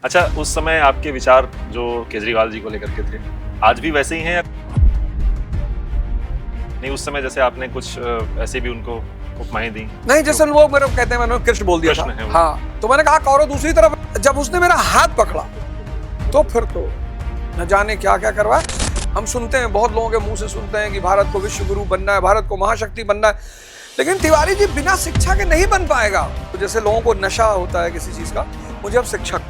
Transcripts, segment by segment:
अच्छा, उस समय आपके विचार जो केजरीवाल जी को लेकर के थे, आज भी वैसे ही हैं या नहीं? उस समय जैसे आपने कुछ ऐसे भी उनको उपमाएं दी? नहीं, जैसे लोग मेरे को कहते हैं, मैंने कृष्ण बोल दिया कृष्ण है था। वो। हाँ, तो मैंने कहा कौरव दूसरी तरफ। जब उसने मेरा हाथ पकड़ा तो फिर तो न जाने क्या क्या करवाया। हम सुनते हैं, बहुत लोगों के मुंह से सुनते हैं कि भारत को विश्व गुरु बनना है, भारत को महाशक्ति बनना है, लेकिन तिवारी जी बिना शिक्षा के नहीं बन पाएगा। तो जैसे लोगों को नशा होता है किसी चीज का, मुझे अब शिक्षक,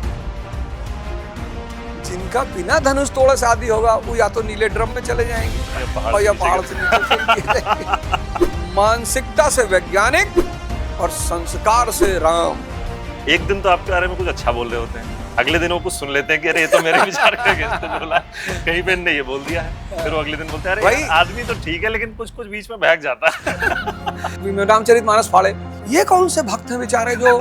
जिनका बिना धनुष तोड़े शादी होगा वो या तो नीले ड्रम में चले जाएंगे और या पहाड़ से नीचे। मानसिकता से वैज्ञानिक और संस्कार से राम। एक दिन तो आपके बारे में कुछ अच्छा बोल रहे होते हैं, अगले दिन वो कुछ सुन लेते हैं कि अरे ये तो मेरे विचार के अगेंस्ट बोला, कहीं पे ने ये बोल दिया है, फिर वो अगले दिन बोलते हैं अरे यार, आदमी तो ठीक है लेकिन कुछ कुछ बीच में बहक जाता है। रामचरितमानस फाड़े, ये कौन से भक्त हैं बेचारे जो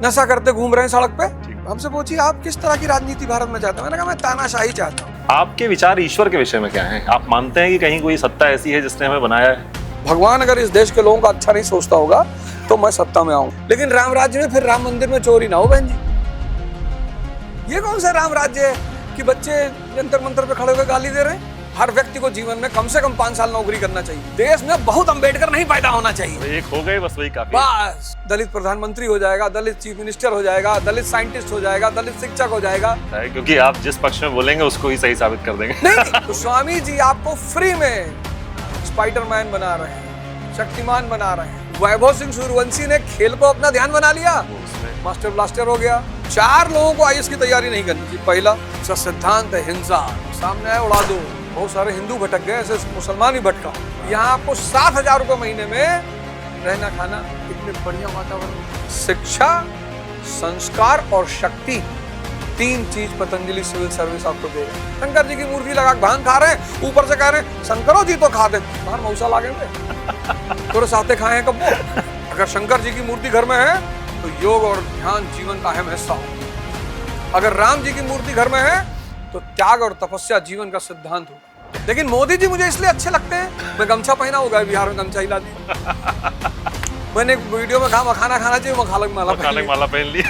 नशा करते घूम रहे हैं सड़क पे। हमसे पूछिए आप किस तरह की राजनीति भारत में चाहते हैं? मैंने कहा मैं तानाशाही चाहता हूँ। आपके विचार ईश्वर के विषय में क्या हैं? आप मानते हैं कि कहीं कोई सत्ता ऐसी है जिसने हमें बनाया है? भगवान अगर इस देश के लोगों का अच्छा नहीं सोचता होगा तो मैं सत्ता में आऊं, लेकिन राम राज्य में फिर राम मंदिर में चोरी ना हो बहन जी। ये कौन सा राम राज्य है कि बच्चे जंतर मंतर पे खड़े होकर गाली दे रहे हैं? हर व्यक्ति को जीवन में कम से कम 5 साल नौकरी करना चाहिए। देश में बहुत अम्बेडकर नहीं पैदा होना चाहिए। एक हो गए बस, वही काफी। बस दलित प्रधानमंत्री हो जाएगा, दलित चीफ मिनिस्टर हो जाएगा, दलित साइंटिस्ट हो जाएगा, दलित शिक्षक हो जाएगा। क्योंकि आप जिस पक्ष में बोलेंगे उसको ही सही साबित कर देंगे। नहीं, तो स्वामी जी आपको फ्री में स्पाइडरमैन बना रहे हैं, शक्तिमान बना रहे हैं। वैभव सिंह सूर्यवंशी ने खेल को अपना ध्यान बना लिया, मास्टर ब्लास्टर हो गया। 4 लोगों को आईएएस की तैयारी नहीं करनी चाहिए। पहला सिद्धांत है हिंसा, सामने आए उड़ा दो। बहुत सारे हिंदू भटक गए, ऐसे मुसलमान ही भटका। यहाँ आपको 7,000 रुपए महीने में रहना खाना, इतने बढ़िया वातावरण। शिक्षा, संस्कार और शक्ति, 3 चीज पतंजलि सिविल सर्विस आपको देगा। शंकर जी की मूर्ति लगा भांग खा रहे हैं, ऊपर से कह रहे हैं शंकरों जी तो खा दे, बाहर मौसा लागे थोड़े साथे खाए हैं कब। अगर शंकर जी की मूर्ति घर में है तो योग और ध्यान जीवन का अहम हिस्सा हो। अगर राम जी की मूर्ति घर में है तो त्याग और तपस्या जीवन का सिद्धांत हो। लेकिन मोदी जी मुझे इसलिए अच्छे लगते हैं, मैं गमछा पहना होगा, बिहार में गमछा हिला दी। मैंने एक वीडियो में कहा मखाना खाना चाहिए, मखालक माला पहन ली।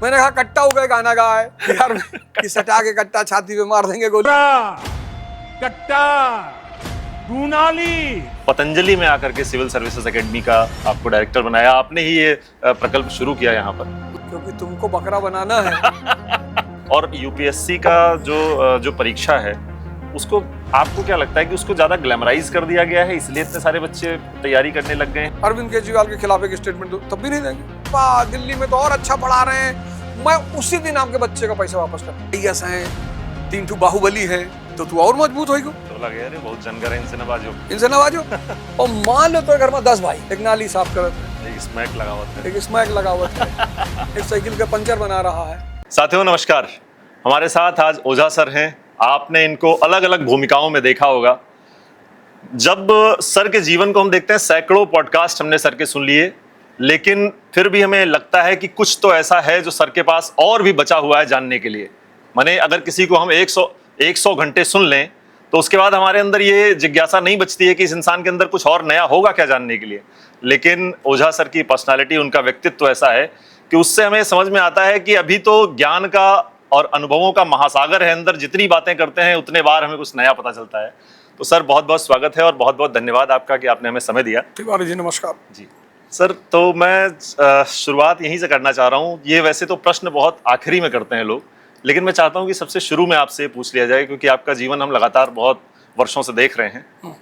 मैंने कहा कट्टा हो गए, गाना गा है बिहार में कि सटा के कट्टा छाती पे मार देंगे गोली। कट्टा दूनाली। पतंजलि में आकर के सिविल सर्विसेज एकेडमी का आपको डायरेक्टर बनाया, आपने ही ये प्रकल्प शुरू किया यहाँ पर, क्योंकि तुमको बकरा बनाना है। और यूपीएससी का जो परीक्षा है उसको आपको क्या लगता है कि उसको ज्यादा ग्लैमराइज कर दिया गया है, इसलिए इतने सारे बच्चे तैयारी करने लग गए हैं? अरविंद केजरीवाल के खिलाफ एक स्टेटमेंट दो तब भी नहीं देंगे। दिल्ली में तो और अच्छा पढ़ा रहे हैं, मैं उसी दिन आपके बच्चे का पैसा वापस कर। यस है, 3 बाहुबली है तो तू और मजबूत होगी। तो लगे अरे बहुत जनगर है, इनसे नवाजो, इनसे नवाजो। और मान लो तो घर में 10 भाई, एक नाली साफ करते, एक स्मैक लगा हुआ था, एक स्मैक लगा हुआ था, एक साइकिल का पंचर बना रहा है। साथियों नमस्कार, हमारे साथ आज ओझा सर हैं। आपने इनको अलग अलग भूमिकाओं में देखा होगा। जब सर के जीवन को हम देखते हैं, सैकड़ों पॉडकास्ट हमने सर के सुन लिए, लेकिन फिर भी हमें लगता है कि कुछ तो ऐसा है जो सर के पास और भी बचा हुआ है जानने के लिए। माने अगर किसी को हम 100 घंटे सुन लें तो उसके बाद हमारे अंदर ये जिज्ञासा नहीं बचती है कि इस इंसान के अंदर कुछ और नया होगा क्या जानने के लिए। लेकिन ओझा सर की पर्सनालिटी, उनका व्यक्तित्व ऐसा है कि उससे हमें समझ में आता है कि अभी तो ज्ञान का और अनुभवों का महासागर है अंदर, जितनी बातें करते हैं उतने बार हमें कुछ नया पता चलता है। तो सर बहुत बहुत स्वागत है और बहुत बहुत धन्यवाद आपका कि आपने हमें समय दिया। तिवारी जी नमस्कार। जी सर, तो मैं शुरुआत यहीं से करना चाह रहा हूँ। ये वैसे तो प्रश्न बहुत आखिरी में करते हैं लोग, लेकिन मैं चाहता हूँ कि सबसे शुरू में आपसे पूछ लिया जाए, क्योंकि आपका जीवन हम लगातार बहुत वर्षों से देख रहे हैं।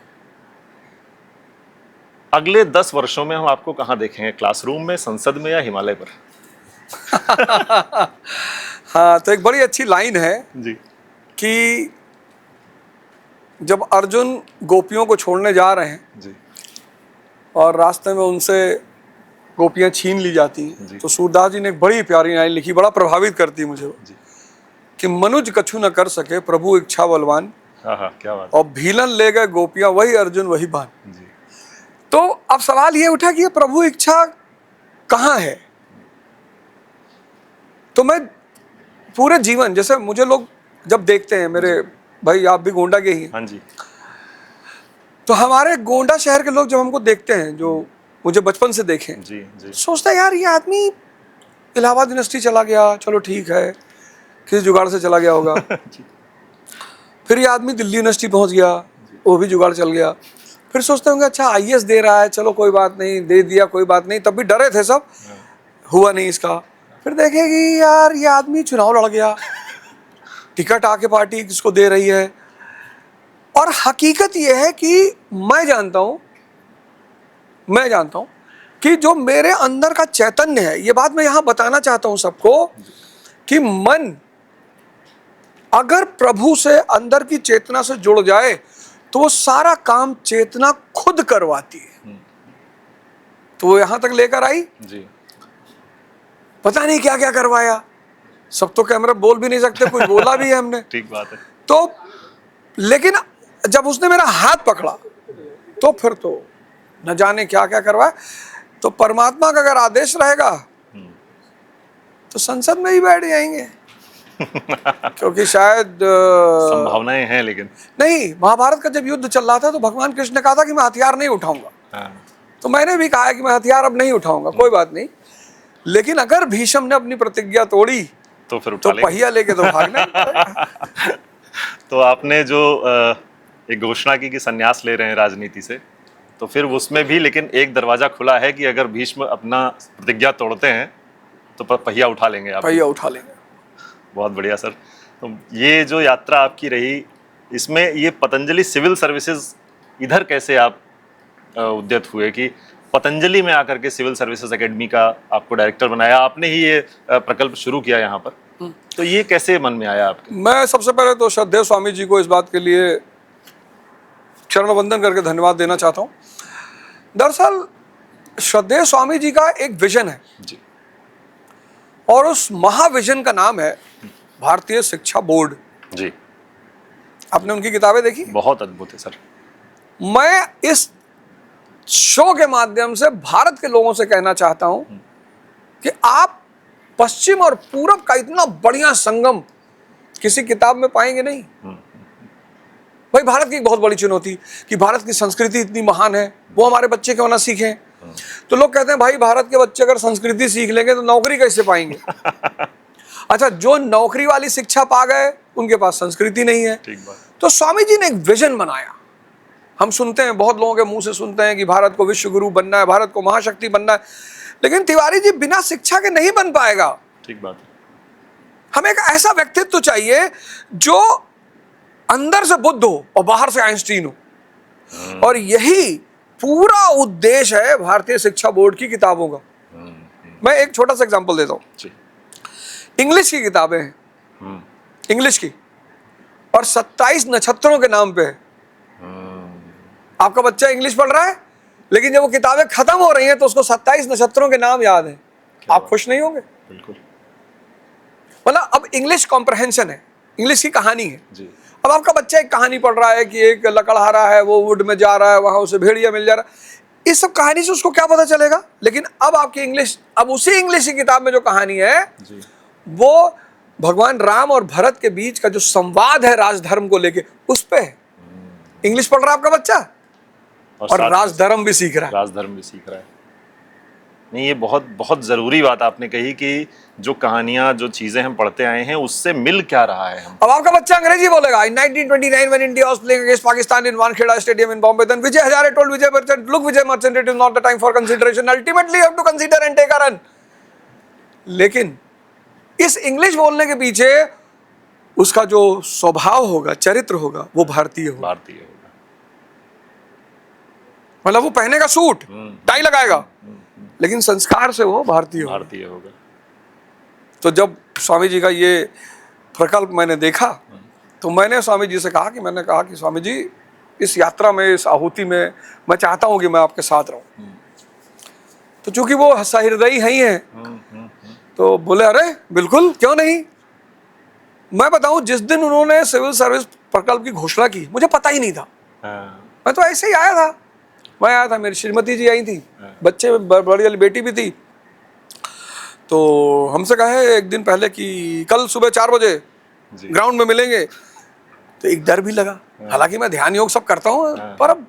अगले 10 वर्षों में हम आपको कहाँ देखेंगे? क्लासरूम में, संसद में या हिमालय पर? हाँ, तो एक बड़ी अच्छी लाइन है जी कि जब अर्जुन गोपियों को छोड़ने जा रहे हैं जी, और रास्ते में उनसे गोपियां छीन ली जाती हैं, तो सूरदास जी ने एक बड़ी प्यारी लाइन लिखी, बड़ा प्रभावित करती है मुझे जी। कि मनुज कछु न कर सके प्रभु इच्छा बलवान, क्या बात। और भीलन ले गए गोपियां वही अर्जुन वही बान। जी। तो अब सवाल ये उठा कि ये प्रभु इच्छा कहाँ है? तो मैं पूरे जीवन, जैसे मुझे लोग जब देखते हैं, मेरे भाई आप भी गोंडा के ही हैं, हाँ जी, तो हमारे गोंडा शहर के लोग जब हमको देखते हैं, जो मुझे बचपन से देखें, जी जी, सोचता है यार ये आदमी इलाहाबाद यूनिवर्सिटी चला गया, चलो ठीक है, किसी जुगाड़ से चला गया होगा। फिर ये आदमी दिल्ली यूनिवर्सिटी पहुंच गया, वो भी जुगाड़ चल गया। फिर सोचते होंगे अच्छा आईएएस दे रहा है, चलो कोई बात नहीं, दे दिया कोई बात नहीं, तब भी डरे थे सब, हुआ नहीं इसका। फिर देखेगी यार ये आदमी चुनाव लड़ गया, टिकट आके पार्टी किसको दे रही है। और हकीकत ये है कि मैं जानता हूं कि जो मेरे अंदर का चैतन्य है, ये बात मैं यहां बताना चाहता हूं सबको, कि मन अगर प्रभु से अंदर की चेतना से जुड़ जाए तो वो सारा काम चेतना खुद करवाती है। तो वो यहां तक लेकर आई जी। पता नहीं क्या क्या करवाया, सब तो कैमरा बोल भी नहीं सकते, कुछ बोला भी है हमने। ठीक बात है। तो लेकिन जब उसने मेरा हाथ पकड़ा तो फिर तो न जाने क्या क्या करवाया। तो परमात्मा का अगर आदेश रहेगा तो संसद में ही बैठ जाएंगे। क्योंकि शायद संभावनाएं हैं, लेकिन नहीं, महाभारत का जब युद्ध चल रहा था तो भगवान कृष्ण ने कहा था कि मैं हथियार नहीं उठाऊंगा। हाँ। तो मैंने भी कहा कि मैं हथियार अब नहीं उठाऊंगा, कोई बात नहीं। लेकिन अगर भीष्म ने अपनी प्रतिज्ञा तोड़ी तो फिर तो उठा लेंगे। पहिया लेके तो भागना पड़ेगा। तो आपने जो एक घोषणा की कि संन्यास ले रहे हैं राजनीति से, तो फिर उसमें भी लेकिन एक दरवाजा खुला है कि अगर भीष्म अपना प्रतिज्ञा तोड़ते हैं तो पहिया उठा लेंगे आप। पहिया उठा लेंगे। बहुत बढ़िया सर। तो ये जो यात्रा आपकी रही, इसमें ये पतंजलि सिविल सर्विसेज इधर कैसे आप उद्यत हुए कि पतंजलि में आकर के सिविल सर्विसेज एकेडमी का आपको डायरेक्टर बनाया, आपने ही ये प्रकल्प शुरू किया यहाँ पर, तो ये कैसे मन में आया आपके? मैं सबसे पहले तो श्रद्धेय स्वामी जी को इस बात के लिए चरण वंदन करके धन्यवाद देना चाहता हूँ। दरअसल श्रद्धेय स्वामी जी का एक विजन है जी। और उस महाविजन का नाम है भारतीय शिक्षा बोर्ड। जी। आपने उनकी किताबें देखी? बहुत अद्भुत है सर। मैं इस शो के माध्यम से भारत के लोगों से कहना चाहता हूं कि आप पश्चिम और पूरब का इतना बढ़िया संगम किसी किताब में पाएंगे नहीं। भाई भारत की एक बहुत बड़ी चुनौती कि भारत की संस्कृति इतनी महान है, वो हमारे बच्चे क्यों ना सीखें। तो लोग कहते हैं भाई भारत के बच्चे अगर संस्कृति सीख लेंगे तो नौकरी कैसे पाएंगे। अच्छा, जो नौकरी वाली शिक्षा पा गए उनके पास संस्कृति नहीं है। ठीक बात। तो स्वामी जी ने एक विजन बनाया। हम सुनते हैं, बहुत लोगों के मुंह से सुनते हैं कि भारत को विश्व गुरु बनना है, भारत को महाशक्ति बनना है, लेकिन तिवारी जी बिना शिक्षा के नहीं बन पाएगा। ठीक बात है। हमें एक ऐसा व्यक्तित्व चाहिए जो अंदर से बुद्ध हो और बाहर से आइंस्टीन हो। और यही पूरा उद्देश्य है भारतीय शिक्षा बोर्ड की किताबों का। मैं एक छोटा सा एग्जांपल देता हूं। इंग्लिश की किताबें हैं, इंग्लिश की, और 27 नक्षत्रों के नाम पे है। आपका बच्चा इंग्लिश पढ़ रहा है, लेकिन जब वो किताबें खत्म हो रही हैं तो उसको 27 नक्षत्रों के नाम याद है। आप खुश नहीं होंगे? बिल्कुल। मतलब अब इंग्लिश कॉम्प्रहेंशन है, इंग्लिश की कहानी है जी। अब आपका बच्चा एक कहानी पढ़ रहा है कि एक लकड़हारा है, वो वुड में जा रहा है, वहां उसे भेड़िया मिल जा रहा है। इस सब कहानी से उसको क्या पता चलेगा? लेकिन अब आपकी इंग्लिश, अब उसी इंग्लिश की किताब में जो कहानी है जी। वो भगवान राम और भरत के बीच का जो संवाद है राजधर्म को लेके, उस पे है। इंग्लिश पढ़ रहा है आपका बच्चा और राजधर्म भी सीख रहा है। राजधर्म भी सीख रहा है। नहीं, ये बहुत बहुत ज़रूरी बात आपने कही कि जो कहानियां, जो चीज़ें हम पढ़ते आए हैं, उससे मिल क्या रहा है हम। अब आपका बच्चा अंग्रेजी बोलेगा। In 1929 when India was playing against Pakistan in Wankheda Stadium in Bombay, then Vijay Hazare told Vijay Merchant, "Look Vijay Merchant, it is not the time for consideration. Ultimately you have to consider and take a run." लेकिन इस English बोलने के पीछे उसका जो स्वभाव होगा, चरित्र होगा, वो भारतीय होगा। भारतीय होगा। मतलब वो पहनेगा सूट, टाई लगाएगा, लेकिन संस्कार से वो भारतीय होगा। भारतीय होगा। तो जब स्वामी जी का ये प्रकल्प मैंने देखा तो मैंने स्वामी जी से कहा कि स्वामी जी, इस यात्रा में, इस आहुति में मैं चाहता हूं कि मैं आपके साथ रहूं। तो चूंकि वो सहृदयी ही हैं, तो बोले अरे बिल्कुल, क्यों नहीं। मैं बताऊं, जिस दिन उन्होंने सिविल सर्विस प्रकल्प की घोषणा की, मुझे पता ही नहीं था। मैं तो ऐसे ही आया था। मैं आया था, मेरी श्रीमती जी आई थी, बच्चे में बड़ी वाली बेटी भी थी। तो हमसे कहे एक दिन पहले कि कल सुबह 4 बजे ग्राउंड में मिलेंगे। तो एक डर भी लगा, हालांकि मैं ध्यान योग सब करता हूँ, पर अब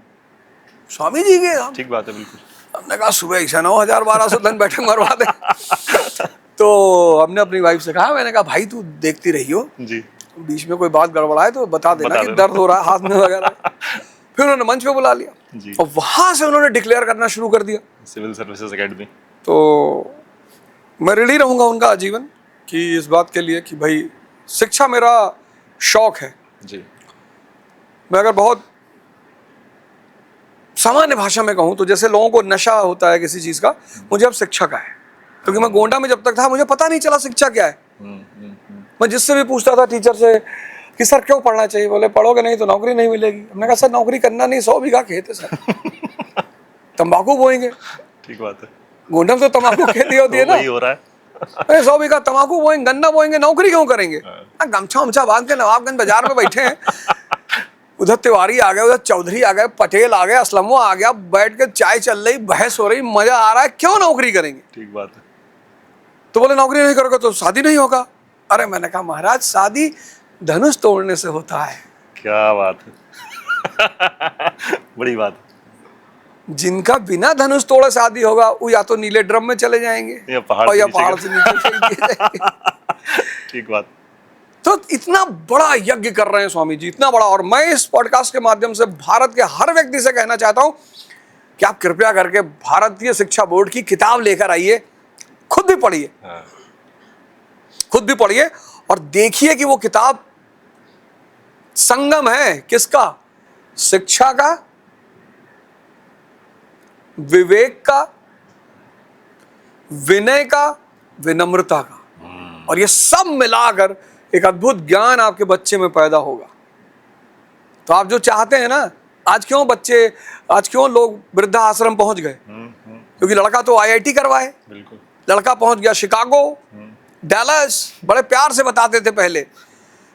स्वामी जी के, ठीक बात है, बिल्कुल। हमने कहा सुबह ऐसा 9,000-1,200 दिन बैठक मरवा दे। तो हमने अपनी वाइफ से कहा, मैंने कहा भाई तू देखती रही हो, जी बीच में कोई बात गड़बड़ाए तो बता देना कि देना। दर्द हो रहा है हाथ में वगैरह। फिर उन्होंने मंच पे बुला लिया जी। और वहां से उन्होंने डिक्लेयर करना शुरू कर दिया। Civil services academy. तो मैं रेडी रहूंगा उनका आजीवन कि इस बात के लिए कि भाई शिक्षा मेरा शौक है। जी मैं अगर बहुत सामान्य भाषा में कहूं तो जैसे लोगों को नशा होता है किसी चीज का, मुझे अब शिक्षा का है, क्योंकि मैं गोंडा में जब तक था मुझे पता नहीं चला शिक्षा क्या है। मैं जिससे भी पूछता था टीचर से कि सर क्यों पढ़ना चाहिए, बोले पढ़ोगे नहीं तो नौकरी नहीं मिलेगी। हमने कहा सर नौकरी करना नहीं, 100 बीघा खेत है सर, तंबाकू बोएंगे। ठीक बात है। गोंडा में तो तंबाकू खेती होती है तो ना, वही हो रहा है। अरे 100 बीघा तंबाकू बोएंगे, गन्ना बोएंगे, नौकरी क्यों करेंगे। गमछा उमछा बांध के नवाबगंज बाजार में बैठे हैं, उधर तिवारी आ गए, उधर चौधरी आ गए, पटेल आ गए, असलमो आ गया, बैठ के चाय चल रही, बहस हो रही, मजा आ रहा है, क्यों नौकरी करेंगे। ठीक बात है। तो बोले नौकरी नहीं करोगे तो शादी नहीं होगा। अरे मैंने कहा महाराज शादी धनुष तोड़ने से होता है। क्या बात है। बड़ी बात। जिनका बिना धनुष तोड़े शादी होगा वो या तो नीले ड्रम में चले जाएंगे या पहाड़ और से या नीचे पहाड़ से नीचे फेंक दिए जाएंगे। ठीक बात। तो इतना बड़ा यज्ञ कर रहे हैं स्वामी जी, इतना बड़ा। और मैं इस पॉडकास्ट के माध्यम से भारत के हर व्यक्ति से कहना चाहता हूं कि आप कृपया करके भारतीय शिक्षा बोर्ड की किताब लेकर आइए, खुद भी पढ़िए, खुद भी पढ़िए और देखिए कि वो किताब संगम है किसका, शिक्षा का, विवेक का, विनय का, विनम्रता का, और ये सब मिलाकर एक अद्भुत ज्ञान आपके बच्चे में पैदा होगा। तो आप जो चाहते हैं ना, आज क्यों लोग वृद्धाश्रम पहुंच गए, क्योंकि लड़का तो IIT करवाए, बिल्कुल। लड़का पहुंच गया शिकागो, डैलस, बड़े प्यार से बताते थे पहले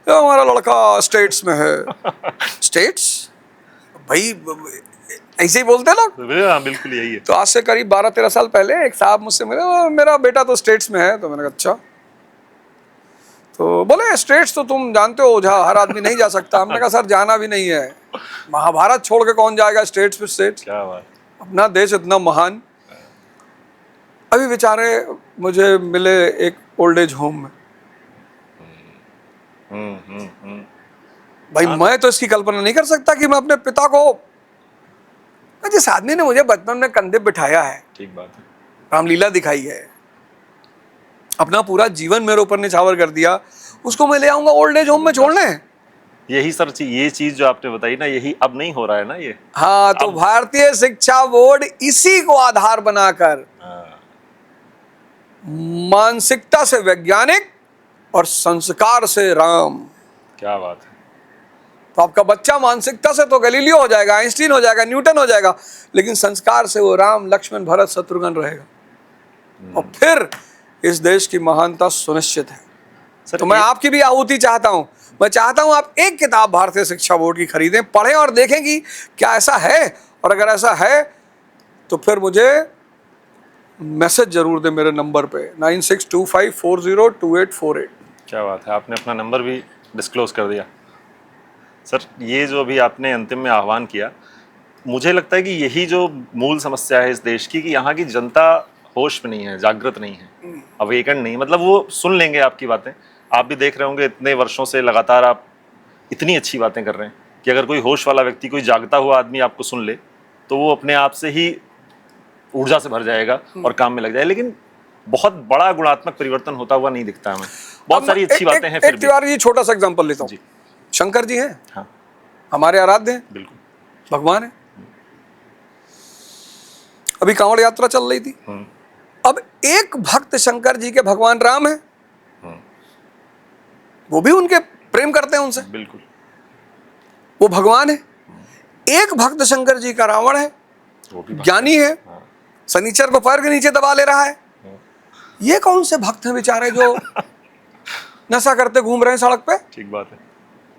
तो हमारा लड़का स्टेट्स में है। स्टेट्स भाई ऐसे ही बोलते लोग। हाँ बिल्कुल यही है। तो आज से करीब 12-13 साल पहले एक साहब मुझसे मिले, मेरा बेटा तो स्टेट्स में है। तो मैंने कहा अच्छा, तो बोले स्टेट्स तो तुम जानते हो ओझा, हर आदमी नहीं जा सकता। हमने कहा सर जाना भी नहीं है, महाभारत छोड़ के कौन जाएगा स्टेट्स पे स्टेट्स। क्या बात। अपना देश इतना महान। अभी बेचारे मुझे मिले एक ओल्ड एज होम में। भाई मैं तो इसकी कल्पना नहीं कर सकता कि मैं अपने पिता को, जिस आदमी ने मुझे बचपन में कंधे बिठाया है, ठीक बात है, रामलीला दिखाई है, अपना पूरा जीवन मेरे ऊपर निछावर कर दिया, उसको मैं ले आऊंगा ओल्ड एज होम में छोड़ने। यही सर ये चीज जो आपने बताई ना, यही अब नहीं हो रहा है ना ये। हाँ, तो भारतीय शिक्षा बोर्ड इसी को आधार बनाकर मानसिकता से वैज्ञानिक और संस्कार से राम। क्या बात है। तो आपका बच्चा मानसिकता से तो गैलीलियो हो जाएगा, आइंस्टीन हो जाएगा, न्यूटन हो जाएगा, लेकिन संस्कार से वो राम, लक्ष्मण, भरत, शत्रुघ्न रहेगा और फिर इस देश की महानता सुनिश्चित है। तो मैं आपकी भी आहुति चाहता हूं। मैं चाहता हूं आप एक किताब भारतीय शिक्षा बोर्ड की खरीदें, पढ़ें और देखें कि क्या ऐसा है, और अगर ऐसा है तो फिर मुझे मैसेज जरूर दें मेरे नंबर पे 9625402848। क्या बात है, आपने अपना नंबर भी डिस्क्लोज कर दिया। सर ये जो अभी आपने अंतिम में आह्वान किया, मुझे लगता है कि यही जो मूल समस्या है इस देश की, कि यहाँ की जनता होश में नहीं है, जागृत नहीं है, अवेकन नहीं। मतलब वो सुन लेंगे आपकी बातें, आप भी देख रहे होंगे इतने वर्षों से लगातार आप इतनी अच्छी बातें कर रहे हैं कि अगर कोई होश वाला व्यक्ति, कोई जागता हुआ आदमी आपको सुन ले तो वो अपने आप से ही ऊर्जा से भर जाएगा और काम में लग जाए। लेकिन बहुत बड़ा गुणात्मक परिवर्तन होता हुआ नहीं दिखता हमें। बहुत सारी अच्छी बातें हैं फिर भी। तिवारी जी छोटा सा एग्जांपल लेता हूँ, शंकर जी हैं, हाँ हमारे आराध्य हैं, बिल्कुल भगवान है। अभी कांवड़ यात्रा चल रही थी, अब एक भक्त शंकर जी के भगवान राम है, वो भी उनके प्रेम करते हैं उनसे, बिल्कुल वो भगवान है। एक भक्त शंकर जी का रावण है, वो भी ज्ञानी है, शनिचर को पैर के नीचे दबा ले रहा है। ये कौन से भक्त हैं बेचारे जो नशा करते घूम रहे हैं सड़क पे। ठीक बात है।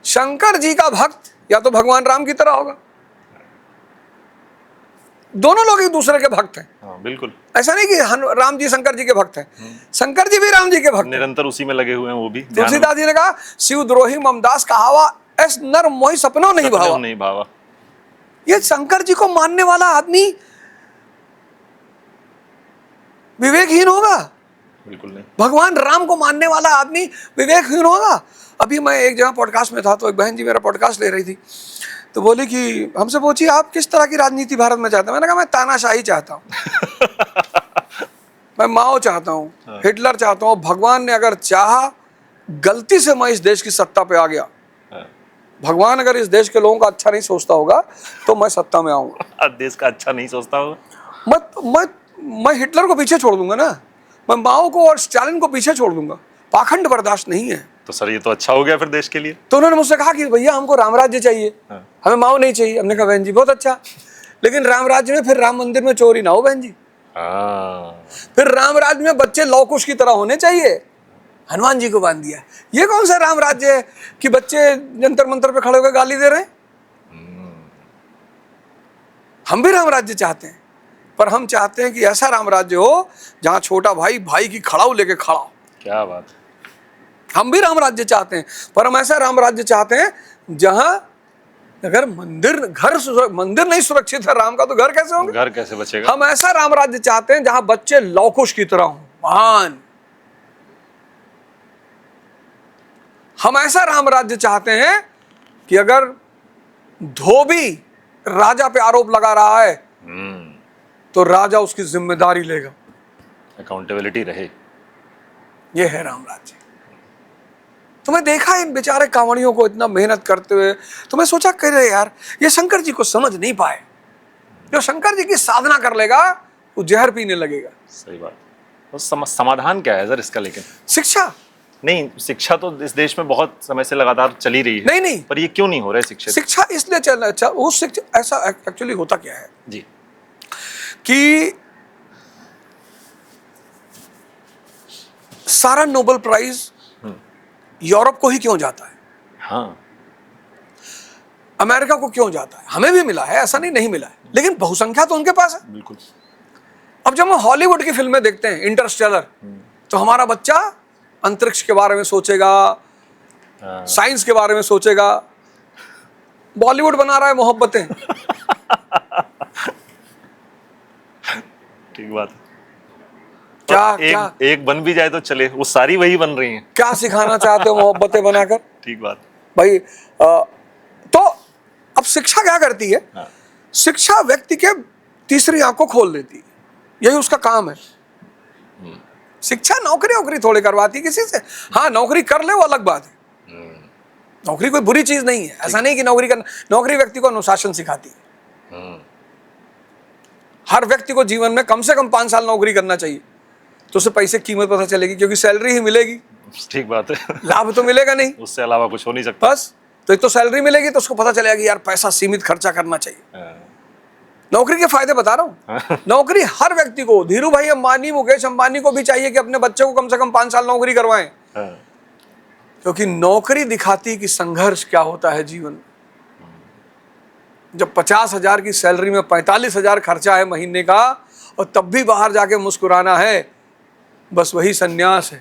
शंकर जी का भक्त या तो भगवान राम की तरह होगा, दोनों लोग एक दूसरे के भक्त हैं। हाँ बिल्कुल, ऐसा नहीं कि राम जी शंकर जी के भक्त हैं, शंकर जी भी राम जी के भक्त हैं, निरंतर उसी में लगे हुए हैं वो भी। तुलसीदास जी ने कहा शिव द्रोही ममदास कहावा, ऐस नर मोहि सपनों नहीं भावा। नहीं भावा। ये शंकर जी को मानने वाला आदमी विवेकहीन होगा, बिल्कुल नहीं। भगवान राम को मानने वाला आदमी विवेकहीन होगा? अभी मैं एक जगह पॉडकास्ट में था, तो एक बहन जी मेरा पॉडकास्ट ले रही थी, तो बोली कि हमसे पूछी आप किस तरह की राजनीति भारत में चाहते हैं? मैंने कहा मैं तानाशाही चाहता हूँ। मैं माओ चाहता हूँ, हिटलर चाहता हूँ। भगवान ने अगर चाहा, गलती से मैं इस देश की सत्ता पे आ गया, भगवान अगर इस देश के लोगों का अच्छा नहीं सोचता होगा तो मैं सत्ता में आऊंगा। देश का अच्छा नहीं सोचता होगा? मैं हिटलर को पीछे छोड़ दूंगा ना, मैं माओ को और स्टालिन को पीछे छोड़ दूंगा। पाखंड बर्दाश्त नहीं है। तो सर ये तो अच्छा हो गया फिर देश के लिए। तो उन्होंने मुझसे कहा कि भैया हमको राम राज्य चाहिए, हमें माओ नहीं चाहिए। हमने कहा बहन जी बहुत अच्छा, लेकिन राम राज्य में फिर राम मंदिर में चोरी ना हो बहन जी। फिर राम राज्य में बच्चे लव कुश की तरह होने चाहिए। हनुमान जी को बांध दिया। ये कौन सा राम राज्य है कि बच्चे जंतर मंतर पे खड़े होकर गाली दे रहे हैं? हम भी राम राज्य चाहते हैं, पर हम चाहते हैं कि ऐसा राम राज्य हो जहां छोटा भाई भाई की खड़ाऊ लेके खड़ा हो। क्या बात। हम भी राम राज्य चाहते हैं, पर हम ऐसा राम राज्य चाहते हैं जहां अगर मंदिर नहीं सुरक्षित है राम का, तो घर कैसे होंगे? घर कैसे बचेगा? हम ऐसा राम राज्य चाहते हैं जहां बच्चे लौकुश की तरह हों, महान। हम ऐसा राम राज्य चाहते हैं कि अगर धोबी राजा पे आरोप लगा रहा है तो राजा उसकी जिम्मेदारी लेगा, अकाउंटेबिलिटी रहे। यह है राम राज्य। तो मैं देखा इन बेचारे कांवड़ियों को इतना मेहनत करते हुए, तो मैं सोचा करे यार ये शंकर जी को समझ नहीं पाए। जो शंकर जी की साधना कर लेगा वो जहर पीने लगेगा। सही बात। तो समाधान क्या है सर इसका? लेकिन शिक्षा नहीं, शिक्षा तो इस देश में बहुत समय से लगातार चली रही है। नहीं, पर ये क्यों नहीं हो रहा है शिक्षा? शिक्षा इसलिए चल अच्छा उस शिक्षा ऐसा एक्चुअली होता क्या है जी कि सारा नोबेल प्राइज यूरोप को ही क्यों जाता है? हाँ, अमेरिका को क्यों जाता है? हमें भी मिला है, ऐसा नहीं मिला है, लेकिन बहुसंख्या तो उनके पास है। बिल्कुल। अब जब हम हॉलीवुड की फिल्में देखते हैं, इंटरस्टेलर, तो हमारा बच्चा अंतरिक्ष के बारे में सोचेगा, साइंस के बारे में सोचेगा। बॉलीवुड बना रहा है मोहब्बतें। ठीक बात। क्या एक बन भी जाए तो चले, वो सारी वही बन रही हैं। क्या सिखाना चाहते हो मोहब्बतें बनाकर? ठीक बात भाई। तो अब शिक्षा क्या करती है? शिक्षा व्यक्ति के तीसरी आंख को खोल देती है, यही उसका काम है। शिक्षा नौकरी थोड़ी करवाती किसी से। हाँ, नौकरी कर ले वो अलग बात है। नौकरी कोई बुरी चीज नहीं है, ऐसा नहीं कि नौकरी व्यक्ति को अनुशासन सिखाती है। हर व्यक्ति को जीवन में कम से कम 5 साल नौकरी करना चाहिए, तो उसे पैसे की कीमत पता चलेगी, क्योंकि सैलरी ही मिलेगी। ठीक बात है। लाभ तो मिलेगा नहीं, उससे अलावा कुछ हो नहीं सकता। बस तो एक तो सैलरी मिलेगी, तो उसको पता चलेगा कि यार पैसा सीमित खर्चा करना चाहिए। नौकरी के फायदे बता रहा हूं। नौकरी हर व्यक्ति को, धीरू भाई अंबानी, मुकेश अंबानी को भी चाहिए कि अपने बच्चे को कम से कम 5 साल नौकरी करवाएं, क्योंकि नौकरी दिखाती कि संघर्ष क्या होता है जीवन में। जब 50,000 की सैलरी में 45,000 खर्चा है महीने का, और तब भी बाहर जाके मुस्कुराना है, बस वही संन्यास है।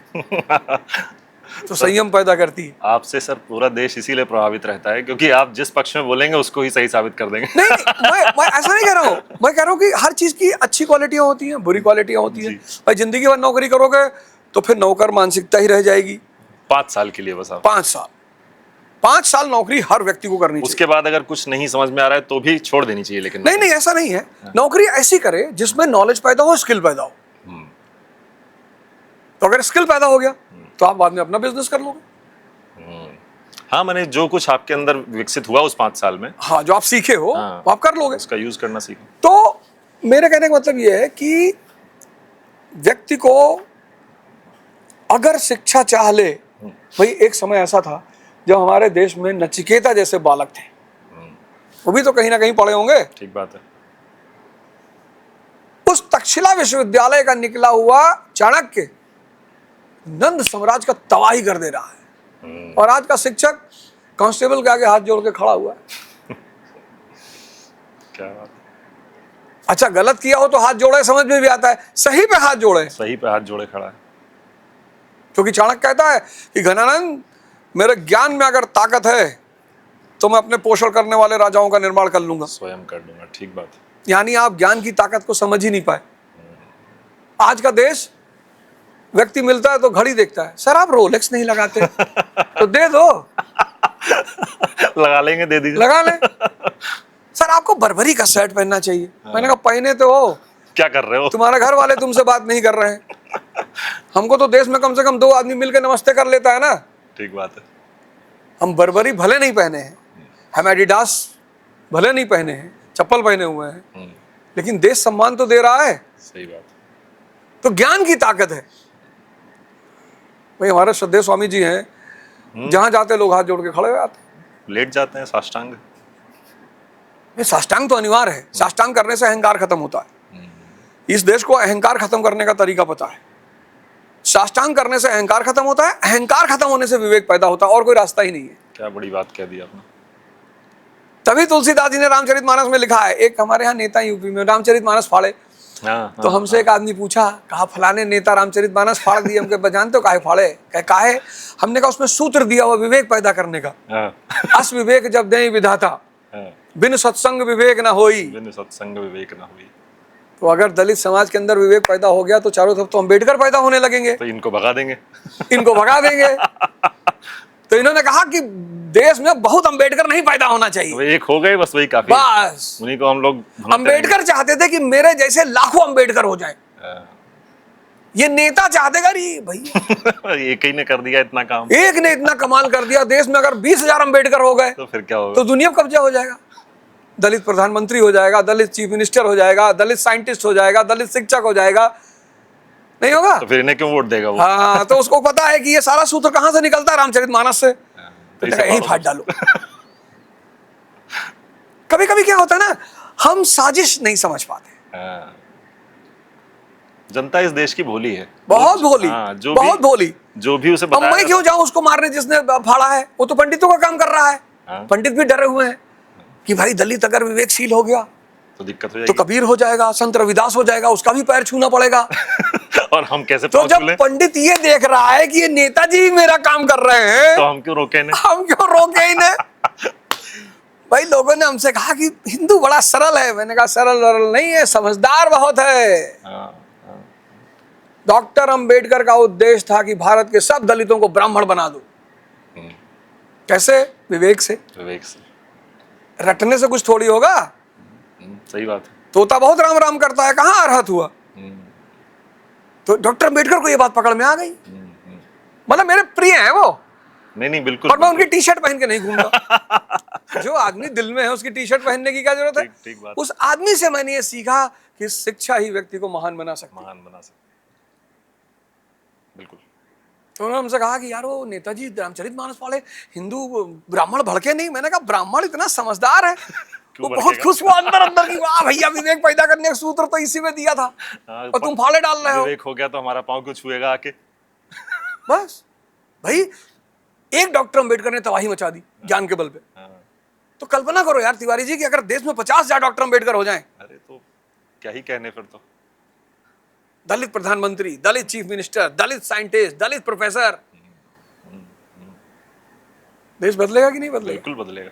तो संयम पैदा करती है। आपसे सर पूरा देश इसीलिए प्रभावित रहता है, क्योंकि आप जिस पक्ष में बोलेंगे उसको ही सही साबित कर देंगे। नहीं, मैं ऐसा नहीं कह रहा हूँ। मैं कह रहा हूँ कि हर चीज की अच्छी क्वालिटियां होती हैं, बुरी क्वालिटियां होती हैं। भाई जिंदगी भर नौकरी करोगे तो फिर नौकर मानसिकता ही रह जाएगी। 5 साल के लिए बस आप 5 साल नौकरी हर व्यक्ति को करनी चाहिए। उसके बाद अगर कुछ नहीं समझ में आ रहा है तो भी छोड़ देनी चाहिए। लेकिन नहीं, ऐसा नहीं है। नौकरी ऐसी करे जिसमें नॉलेज पैदा हो, स्किल पैदा हो। तो अगर स्किल पैदा हो गया तो आप बाद में अपना बिजनेस कर लोगे। हाँ, मैंने जो कुछ आपके अंदर विकसित हुआ उस 5 साल में, हाँ, जो आप सीखे हो वो आप कर लोगे, उसका यूज करना सीखो। तो मेरे कहने का मतलब ये है कि व्यक्ति को अगर शिक्षा चाह ले, भाई एक समय ऐसा था जब हमारे देश में नचिकेता जैसे बालक थे, वो भी तो कहीं ना कहीं पढ़े होंगे। ठीक बात है। उस तक्षशिला विश्वविद्यालय का निकला हुआ चाणक्य नंद साम्राज्य का तबाही कर दे रहा है, और आज का शिक्षक कांस्टेबल के आगे हाथ जोड़ के खड़ा हुआ है। क्या बात। अच्छा, गलत किया हो तो हाथ जोड़े, समझ में भी आता है। सही पे हाथ जोड़े, सही पे हाथ जोड़े खड़ा है। क्योंकि चाणक्य कहता है कि घनानंद, मेरे ज्ञान में अगर ताकत है तो मैं अपने पोषण करने वाले राजाओं का निर्माण कर लूंगा, स्वयं कर दूंगा। ठीक बात है। यानी आप ज्ञान की ताकत को समझ ही नहीं पाए। आज का देश व्यक्ति मिलता है तो घड़ी देखता है, सर आप रोलेक्स नहीं लगाते तो दे दो, लगा लेंगे, दे दीजिए। लगा ले। सर आपको बर्बरी का शर्ट पहनना चाहिए। मैंने कहा पहने तो हो, क्या कर रहे हो? तुम्हारे घर वाले तुमसे बात नहीं कर रहे हैं। हमको तो देश में कम से कम 2 आदमी मिलकर नमस्ते कर लेता है ना। ठीक बात है। हम बर्बरी भले नहीं पहने हैं, हम एडिडास भले नहीं पहने हैं, चप्पल पहने हुए हैं, लेकिन देश सम्मान तो दे रहा है। सही बात। तो ज्ञान की ताकत है भाई। हमारे श्रद्धेय स्वामी जी हैं, जहां जाते लोग हाथ जोड़ के खड़े हो जाते, लेट जाते हैं साष्टांग। ये साष्टांग तो अनिवार्य है। साष्टांग करने से अहंकार खत्म होता है। इस देश को अहंकार खत्म करने का तरीका पता है। साष्टांग करने से अहंकार खत्म होता है, अहंकार खत्म होने से विवेक पैदा होता है, और कोई रास्ता ही नहीं है। क्या बड़ी बात कह दी आपने। तभी तुलसीदास जी ने रामचरितमानस में लिखा है, एक हमारे यहाँ नेता यूपी में रामचरितमानस फाड़े, तो हमसे एक आदमी पूछा, कहा फलाने नेता रामचरितमानस फाड़ दिए। हमके जानते हो काहे फाड़े? काहे? हमने कहा उसमें सूत्र दिया हुआ विवेक पैदा करने का। अस विवेक जब दें विधाता, बिन सत्संग विवेक ना होई। बिन सत्संग विवेक ना होई। तो अगर दलित समाज के अंदर विवेक पैदा हो गया तो चारों तरफ तो अम्बेडकर पैदा होने लगेंगे, तो इनको भगा देंगे। इनको भगा देंगे। तो इन्होंने कहा कि देश में बहुत अम्बेडकर नहीं पैदा होना चाहिए, वो एक हो गए बस, वही काफी। बस उन्हीं को हम लोग अम्बेडकर चाहते थे कि मेरे जैसे लाखों अम्बेडकर हो जाए। ये नेता चाहते भैया एक ही ने कर दिया इतना काम, एक ने इतना कमाल कर दिया। देश में अगर 20,000 अम्बेडकर हो गए तो फिर क्या होगा? तो दुनिया पर कब्जा हो जाएगा। दलित प्रधानमंत्री हो जाएगा, दलित चीफ मिनिस्टर हो जाएगा, दलित साइंटिस्ट हो जाएगा, दलित शिक्षक हो जाएगा। नहीं होगा तो फिर इन्हें क्यों वोट देगा वो? हाँ, तो उसको पता है कि ये सारा सूत्र कहां से निकलता है, रामचरितमानस से। तो यही फाड़ डालो। कभी कभी क्या होता है ना, हम साजिश नहीं समझ पाते। जनता इस देश की भोली है, बहुत भोली, बहुत भोली। जो भी उसे अब मैं क्यों जाऊं उसको मारने जिसने फाड़ा है? वो तो पंडितों का काम कर रहा है। पंडित भी डरे हुए हैं कि भाई दलित अगर विवेकशील हो गया तो दिक्कत हो जाएगी, तो कबीर हो जाएगा, संत रविदास हो जाएगा, उसका भी पैर छूना पड़ेगा। और हम कैसे तो जब पंडित ये देख रहा है कि ये नेताजी मेरा काम कर रहे हैं, तो हम क्यों रोके इन्हें? हम क्यों रोके इन्हें? भाई लोगों ने हमसे कहा कि हिंदू बड़ा सरल है। मैंने कहा सरल वरल नहीं है, समझदार बहुत है। डॉक्टर अंबेडकर का उद्देश्य था कि भारत के सब दलितों को ब्राह्मण बना दो। कैसे? विवेक से। विवेक से। रटने से कुछ थोड़ी होगा। सही बात है। तोता बहुत राम राम करता है, कहाँ अरहत हुआ? तो डॉक्टर अंबेडकर को ये बात पकड़ में आ गई। मतलब मेरे प्रिय हैं वो। नहीं बिल्कुल। और मैं उनकी टी शर्ट पहन के नहीं घूमूंगा। जो आदमी दिल में है उसकी टी शर्ट पहनने की क्या जरूरत है? ठीक बात। उस आदमी से मैंने ये सीखा कि शिक्षा ही व्यक्ति को महान बना सकती है। महान बना सकती है, बिल्कुल। तो उन्होंने हमसे कहा कि यार वो नेताजी रामचरितमानस वाले हिंदू ब्राह्मण भड़के नहीं। मैंने कहा ब्राह्मण इतना समझदार है। वो बहुत खुश हुआ अंदर अंदर की, वाह भैया विवेक पैदा करने का सूत्र तो इसी में दिया था। और तुम फाड़े डाल रहे हो। विवेक हो गया तो हमारा पांव क्यों छुएगा आके? बस भाई एक डॉक्टर अंबेडकर ने तबाही मचा दी ज्ञान के बल पे। तो कल्पना करो यार तिवारी जी कि अगर देश में 50,000 डॉक्टर अंबेडकर हो जाएं, अरे तो क्या ही कहने फिर तो। दलित प्रधानमंत्री, दलित चीफ मिनिस्टर, दलित साइंटिस्ट, दलित प्रोफेसर, देश बदलेगा कि नहीं बदलेगा? बिल्कुल बदलेगा।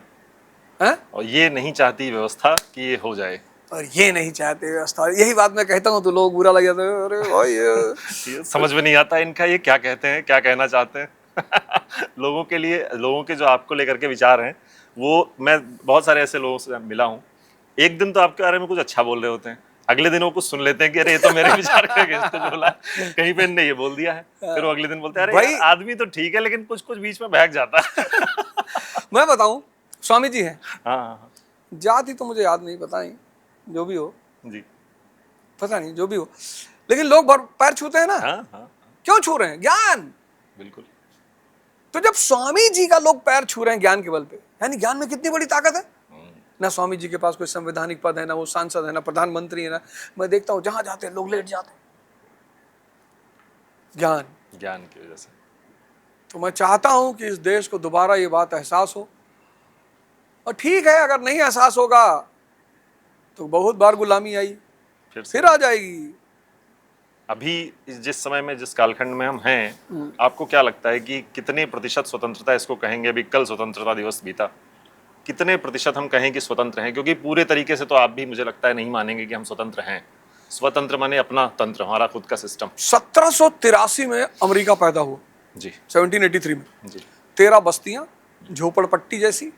है? और ये नहीं चाहती व्यवस्था कि ये हो जाए, और ये नहीं चाहते व्यवस्था। यही बात मैं कहता हूँ तो लोग बुरा लग जाता है। अरे भाई ये समझ में नहीं आता इनका, ये क्या कहते हैं, क्या कहना चाहते हैं। लोगों के लिए, लोगों के जो आपको लेकर के विचार हैं, वो मैं बहुत सारे ऐसे लोगों से मिला हूँ। एक दिन तो आपके बारे में कुछ अच्छा बोल रहे होते हैं, अगले दिन वो कुछ सुन लेते हैं कि अरे ये तो मेरे विचार का जो बोला कहीं पे इनने ये बोल दिया है। फिर वो अगले दिन बोलते हैं अरे आदमी तो ठीक है लेकिन कुछ कुछ बीच में बहक जाता है। मैं बताऊं, स्वामी जी हैं। हाँ। जाति तो मुझे याद नहीं, पता नहीं जो भी हो जी, पता नहीं जो भी हो, लेकिन लोग पैर छूते हैं ना। हाँ। क्यों छू रहे हैं? ज्ञान। बिल्कुल। तो जब स्वामी जी का लोग पैर छू रहे हैं ज्ञान के बल पे, यानी ज्ञान में कितनी बड़ी ताकत है। ना स्वामी जी के पास कोई संवैधानिक पद है, ना वो सांसद है, ना प्रधानमंत्री है, ना मैं देखता हूं जहां जाते हैं लोग लेट जाते हैं। ज्ञान की वजह से। तो मैं चाहता हूं कि इस देश को दोबारा ये बात एहसास हो। और ठीक है अगर नहीं एहसास होगा तो बहुत बार गुलामी आई, फिर आ जाएगी। अभी जिस समय में, जिस कालखंड में हम हैं, आपको क्या लगता है कि कितने प्रतिशत स्वतंत्रता इसको कहेंगे? अभी कल स्वतंत्रता दिवस बीता, कितने प्रतिशत हम कहें कि स्वतंत्र हैं? क्योंकि पूरे तरीके से तो आप भी मुझे लगता है नहीं मानेंगे कि हम स्वतंत्र हैं। स्वतंत्र माने अपना तंत्र, हमारा खुद का सिस्टम। 1783 में अमेरिका पैदा हुआ, जी 1783 में। जी 13 बस्तियां झोपड़पट्टी जैसी,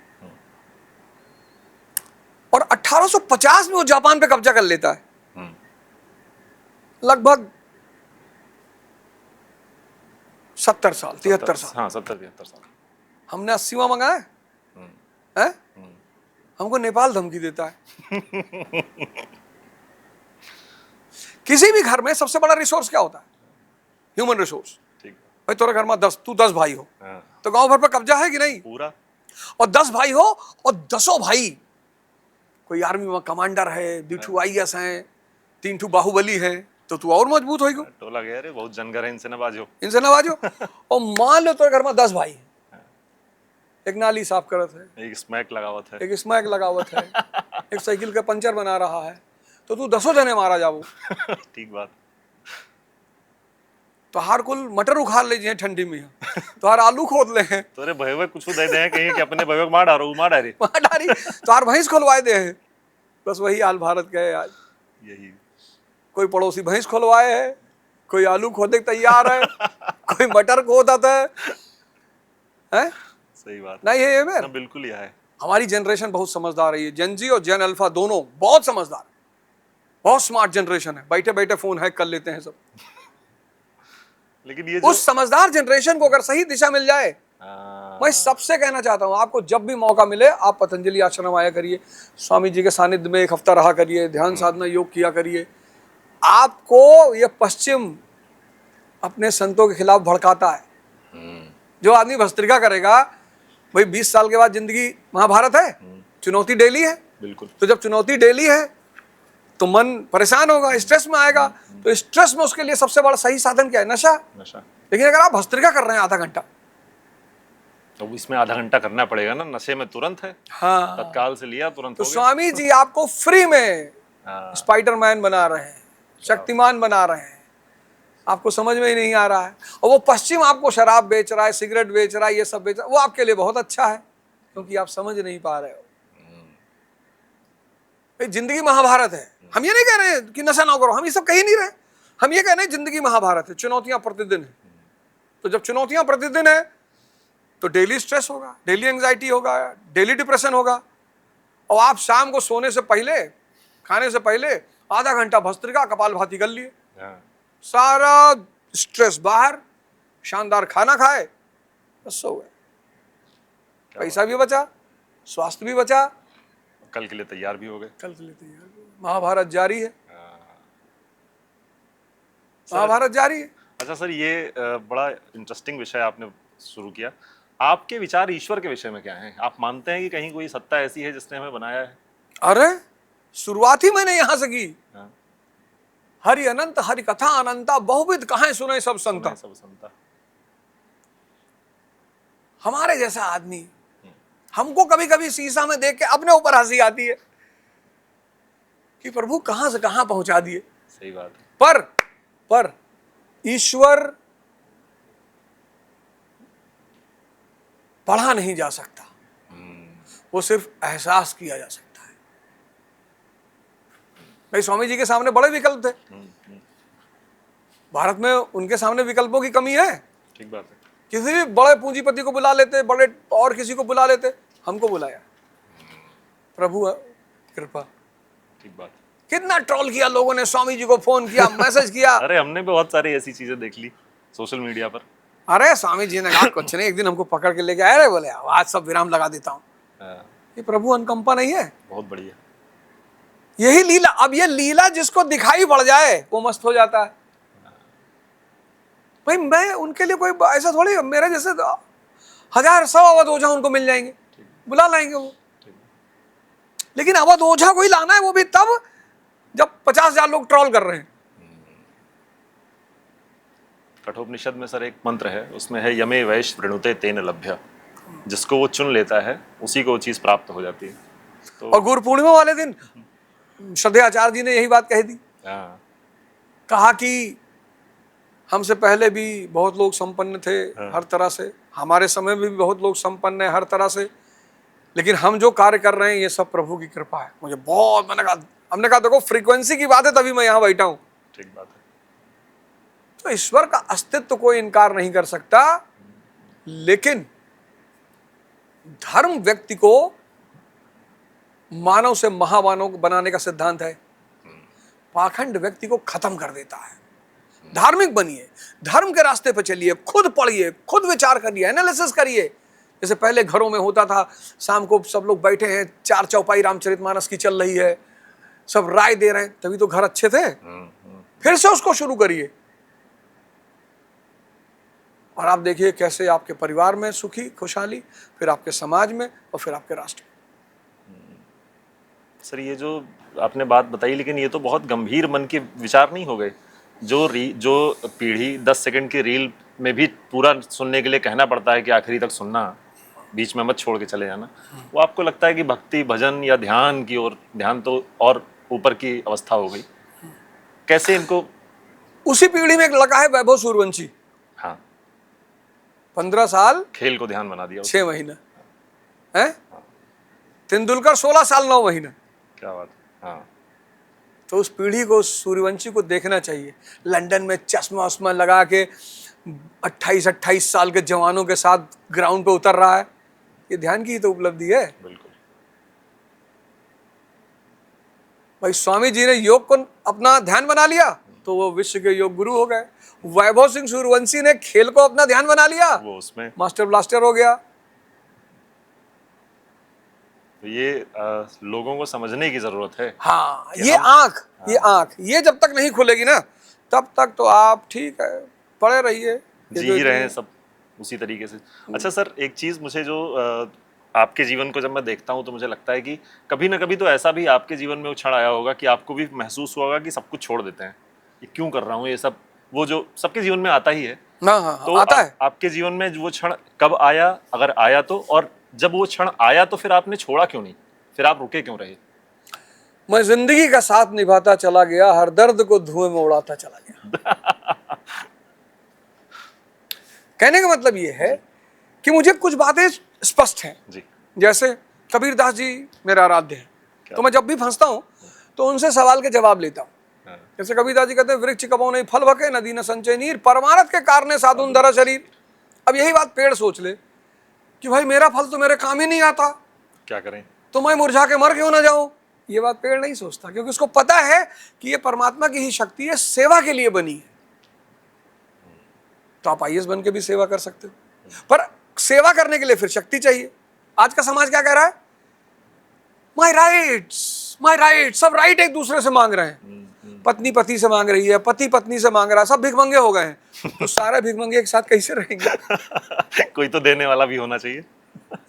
और 1850 में वो जापान पे कब्जा कर लेता है। लगभग 70 साल, 73 साल। हाँ 70-73 साल। हमने 80वां मंगाया है? हमको नेपाल धमकी देता है। किसी भी घर में सबसे बड़ा रिसोर्स क्या होता है? Human resource. ठीक भाई तुम्हारे घर में 10, तू 10 भाई हो, हाँ, तो गांव भर पर कब्जा है कि नहीं? पूरा। और 10 भाई हो और 10 भाई, कोई आर्मी में कमांडर है, 2 IAS हैं, 3 बाहुबली हैं, तो तू और मजबूत होगी। टोला गया रे, बहुत जनगर है, इनसे न बाजो, इनसे ना बाजो। और मान लो तेरे घर में 10 भाई, एक नाली साफ करत है, एक स्मैक लगावत है, एक स्मैक लगावत है, एक साइकिल का पंचर बना रहा है, तो तू 10 जने मारा जाओ। ठीक बात। तो हर कुल मटर उखाड़ लीजिए ठंडी में, तो हर आलू खोद ले हैं, तोरे भैया कुछ दे दे कहीं कि अपने भैया मार डारो, मार डारे, वहां डारी, तो हर भैंस खोलवाए दे हैं। बस वही हाल भारत का है आज। यही। कोई पड़ोसी भैंस खोलवाए है, कोई आलू खोदने को तैयार है, कोई मटर खोदता है? सही बात। नहीं है ये ना, बिल्कुल यह है। हमारी जनरेशन बहुत समझदार है, ये जेन जी और जेन अल्फा दोनों बहुत समझदार, बहुत स्मार्ट जनरेशन है। बैठे बैठे फोन हैक कर लेते हैं सब। लेकिन ये उस समझदार जनरेशन को अगर सही दिशा मिल जाए, मैं सबसे कहना चाहता हूं, आपको जब भी मौका मिले आप पतंजलि आश्रम आया करिए, स्वामी जी के सानिध्य में 1 हफ्ता रहा करिए, ध्यान साधना योग किया करिए। आपको ये पश्चिम अपने संतों के खिलाफ भड़काता है। जो आदमी भस्त्रिका करेगा, भाई 20 साल के बाद जिंदगी महाभारत है, चुनौती डेली है। बिल्कुल। तो जब चुनौती डेली है तो मन परेशान होगा, स्ट्रेस में आएगा। तो स्ट्रेस में उसके लिए सबसे बड़ा सही साधन क्या है? नशा। लेकिन अगर आप भस्त्रिका कर रहे हैं आधा घंटा, तो इसमें आधा घंटा करना पड़ेगा ना, नशे में तुरंत है। हाँ, तत्काल से लिया तुरंत तो हो गया। स्वामी जी आपको फ्री में स्पाइडरमैन बना रहे हैं, शक्तिमान बना रहे हैं, आपको समझ में ही नहीं आ रहा है। और वो पश्चिम आपको शराब बेच रहा है, सिगरेट बेच रहा है, ये सब बेच रहा है, वो आपके लिए बहुत अच्छा है, क्योंकि आप समझ नहीं पा रहे हो। जिंदगी महाभारत है। हम ये नहीं कह रहे हैं कि नशा ना करो, हम ये सब कह ही नहीं रहे। हम ये कह रहे हैं जिंदगी महाभारत है, चुनौतियां प्रतिदिन है। तो जब चुनौतियां प्रतिदिन है तो डेली स्ट्रेस होगा, डेली एंजाइटी होगा, डेली डिप्रेशन होगा। और आप शाम को सोने से पहले, खाने से पहले आधा घंटा भस्त्रिका कपालभाति कर लिए, सारा स्ट्रेस बाहर, शानदार खाना खाए, बस सो गए। पैसा भी बचा, स्वास्थ्य भी बचा, कल के लिए तैयार भी हो गए। कल के लिए तैयार। महाभारत जारी है, महाभारत जारी है। अच्छा सर, ये बड़ा इंटरेस्टिंग विषय आपने शुरू किया। आपके विचार ईश्वर के विषय में क्या हैं? आप मानते हैं कि कहीं कोई सत्ता ऐसी है जिसने हमें बनाया है? अरे शुरुआत ही मैंने यहां से की। हरि अनंत हरि कथा अनंता, बहुविध कहां सुने सब संता। सब संता। हमारे जैसा आदमी, हमको कभी कभी शीशा में देख के अपने ऊपर हंसी आती है कि प्रभु कहां से कहां पहुंचा दिए। सही बात है। पर ईश्वर पढ़ा नहीं जा सकता, वो सिर्फ एहसास किया जा सकता है। भाई स्वामी जी के सामने बड़े विकल्प थे, भारत में उनके सामने विकल्पों की कमी है। ठीक बात है। किसी भी बड़े पूंजीपति को बुला लेते, बड़े और किसी को बुला लेते, हमको बुलाया, प्रभु कृपा। ठीक बात। कितना ट्रोल किया लोगों ने, स्वामी जी को फोन किया, मैसेज किया। अरे हमने बहुत सारी ऐसी चीजें देख ली सोशल मीडिया पर। अरे स्वामी जी ने कहा कुछ नहीं, एक दिन हमको पकड़ के लेके आए, रे बोले आज सब विराम लगा देता हूँ। ये प्रभु अनुकंपा नहीं है? बहुत बढ़िया। यही लीला। अब ये लीला जिसको दिखाई पड़ जाए वो मस्त हो जाता है। भाई मैं उनके लिए कोई ऐसा थोड़ी, मेरे जैसे 1000 100 अवध ओझा उनको मिल जाएंगे, बुला लाएंगे वो। लेकिन अवध ओझा को ही लाना है, वो भी तब जब 50,000 लोग ट्रोल कर रहे हैं। कठोपनिषद में सर एक मंत्र है, उसमें है यमे वैश वृणुते तेन लभ्य। जिसको वो चुन लेता है उसी को वो चीज प्राप्त हो जाती है। तो और गुरु पूर्णिमा वाले दिन श्रद्धेय आचार्य जी ने यही बात कही थी। कहा कि हमसे पहले भी बहुत लोग संपन्न थे हर तरह से, हमारे समय में भी बहुत लोग संपन्न है हर तरह से, लेकिन हम जो कार्य कर रहे हैं ये सब प्रभु की कृपा है। मुझे बहुत, मैंने कहा हमने कहा देखो फ्रीक्वेंसी की बात है तभी मैं यहां बैठा हूं। ठीक बात है। तो ईश्वर का अस्तित्व कोई इनकार नहीं कर सकता, लेकिन धर्म व्यक्ति को मानव से महामानव बनाने का सिद्धांत है। पाखंड व्यक्ति को खत्म कर देता है। धार्मिक बनिए, धर्म के रास्ते पर चलिए, खुद पढ़िए, खुद विचार करिए, एनालिसिस करिए। जैसे पहले घरों में होता था, शाम को सब लोग बैठे हैं, 4 चौपाई रामचरितमानस की चल रही है, सब राय दे रहे हैं, तभी तो घर अच्छे थे। फिर से उसको शुरू करिए और आप देखिए कैसे आपके परिवार में सुखी खुशहाली, फिर आपके समाज में और फिर आपके राष्ट्र में। सर ये जो आपने बात बताई, लेकिन ये तो बहुत गंभीर मन के विचार नहीं हो गए? जो पीढ़ी 10 सेकंड की रील में भी पूरा सुनने के लिए कहना पड़ता है कि आखिरी तक सुनना, बीच में मत छोड़ के चले जाना, वो आपको लगता है कि भक्ति भजन या ध्यान की ओर, ध्यान तो और ऊपर की अवस्था हो गई, कैसे इनको? उसी पीढ़ी में एक लड़का है वैभव सूर्यवंशी, हाँ 15 साल खेल को ध्यान बना दिया 6 महीना है। तेंदुलकर 16 साल 9 महीना। क्या बात है। हाँ तो उस पीढ़ी को, सूर्यवंशी को देखना चाहिए। लंदन में चश्मा वश्मा लगा के 28-28 साल के जवानों के साथ ग्राउंड पे उतर रहा है। ये ध्यान की तो उपलब्धि है। बिल्कुल। भाई स्वामी जी ने योग को अपना ध्यान बना लिया तो वो विश्व के योग गुरु हो गए। वैभव सिंह सूर्यवंशी ने खेल को अपना ध्यान बना लिया, वो उसमें मास्टर ब्लास्टर हो गया। तो ये लोगों को समझने की जरूरत है। हाँ, ये आंख ये जब तक नहीं खुलेगी ना, तब तक तो आप ठीक है पड़े रहिए, जी ही रहे हैं सब उसी तरीके से। अच्छा सर, एक चीज मुझे जो आपके जीवन को जब मैं देखता हूँ तो मुझे लगता है कि कभी ना कभी तो ऐसा भी आपके जीवन में वो क्षण आया होगा कि आपको भी महसूस हुआ होगा कि सब कुछ छोड़ देते हैं, ये क्यों कर रहा हूँ ये सब, वो जो सबके जीवन में आता ही है। हाँ, तो आता है। आपके जीवन में वो क्षण कब आया, अगर आया तो, और जब वो क्षण आया तो फिर आपने छोड़ा क्यों नहीं, फिर आप रुके क्यों रहे? मैं जिंदगी का साथ निभाता चला गया, हर दर्द को धुएं में उड़ाता चला गया। कहने का मतलब ये है कि मुझे कुछ बातें स्पष्ट हैं जी। जैसे कबीरदास जी मेरा आराध्य है, तो मैं जब भी फंसता हूं तो उनसे सवाल के जवाब लेता हूं। जैसे कबीरदास जी कहते हैं, वृक्ष कबो नहीं फल भके, नदी न संचय नीर, परमारथ के कारणे साधुन धरा शरीर। अब यही बात पेड़ सोच ले कि भाई मेरा फल तो मेरे काम ही नहीं आता, क्या करें, तो मैं मुरझा के मर क्यों ना जाऊं। ये बात पेड़ नहीं सोचता, क्योंकि उसको पता है कि ये परमात्मा की ही शक्ति है, सेवा के लिए बनी है। तो आप IAS बन के भी सेवा कर सकते हो, पर सेवा करने के लिए फिर शक्ति चाहिए। आज का समाज क्या कह रहा है? माई राइट, सब राइट एक दूसरे से मांग रहे हैं। पत्नी पति से मांग रही है, पति पत्नी से मांग रहा है, सब भिखमंगे हो गए हैं। तो सारे भिखमंगे एक साथ कैसे रहेंगे? कोई तो देने वाला भी होना चाहिए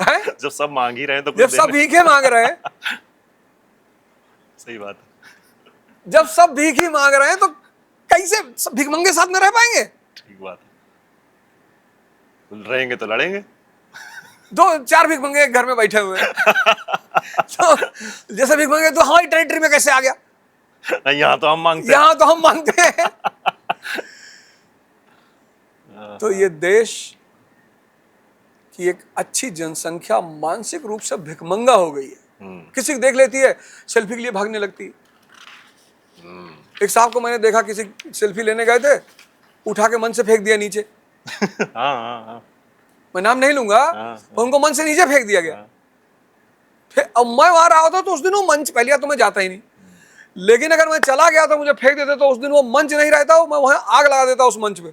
है? जब सब मांग ही रहे हैं तो जब सब भीखे मांग रहे हैं, सही बात है। जब सब भीख ही मांग रहे हैं तो कैसे सब भिखमंगे साथ में रह पाएंगे? ठीक बात है, रहेंगे तो लड़ेंगे। 2-4 भिखमंगे एक घर में बैठे हुए हैं। तो जैसे भिखमंगे तो हमारी टेरिटरी में कैसे आ गया? यहाँ तो हम मांगते हैं। यहाँ तो हम मांगते हैं। तो ये देश की एक अच्छी जनसंख्या मानसिक रूप से भिखमंगा हो गई है। किसी को देख लेती है, सेल्फी के लिए भागने लगती है। एक साहब को मैंने देखा, किसी सेल्फी लेने गए थे, उठा के मन से फेंक दिया नीचे। हाँ। मैं नाम नहीं लूंगा, पर उनको मन से नीचे फेंक दिया गया। फिर अब मैं वहां रहा होता तो उस दिन वो मंच, पहले तो मैं जाता ही नहीं, लेकिन अगर मैं चला गया तो मुझे फेंक देते तो उस दिन वो मंच नहीं रहता, मैं वहां आग लगा देता उस मंच में।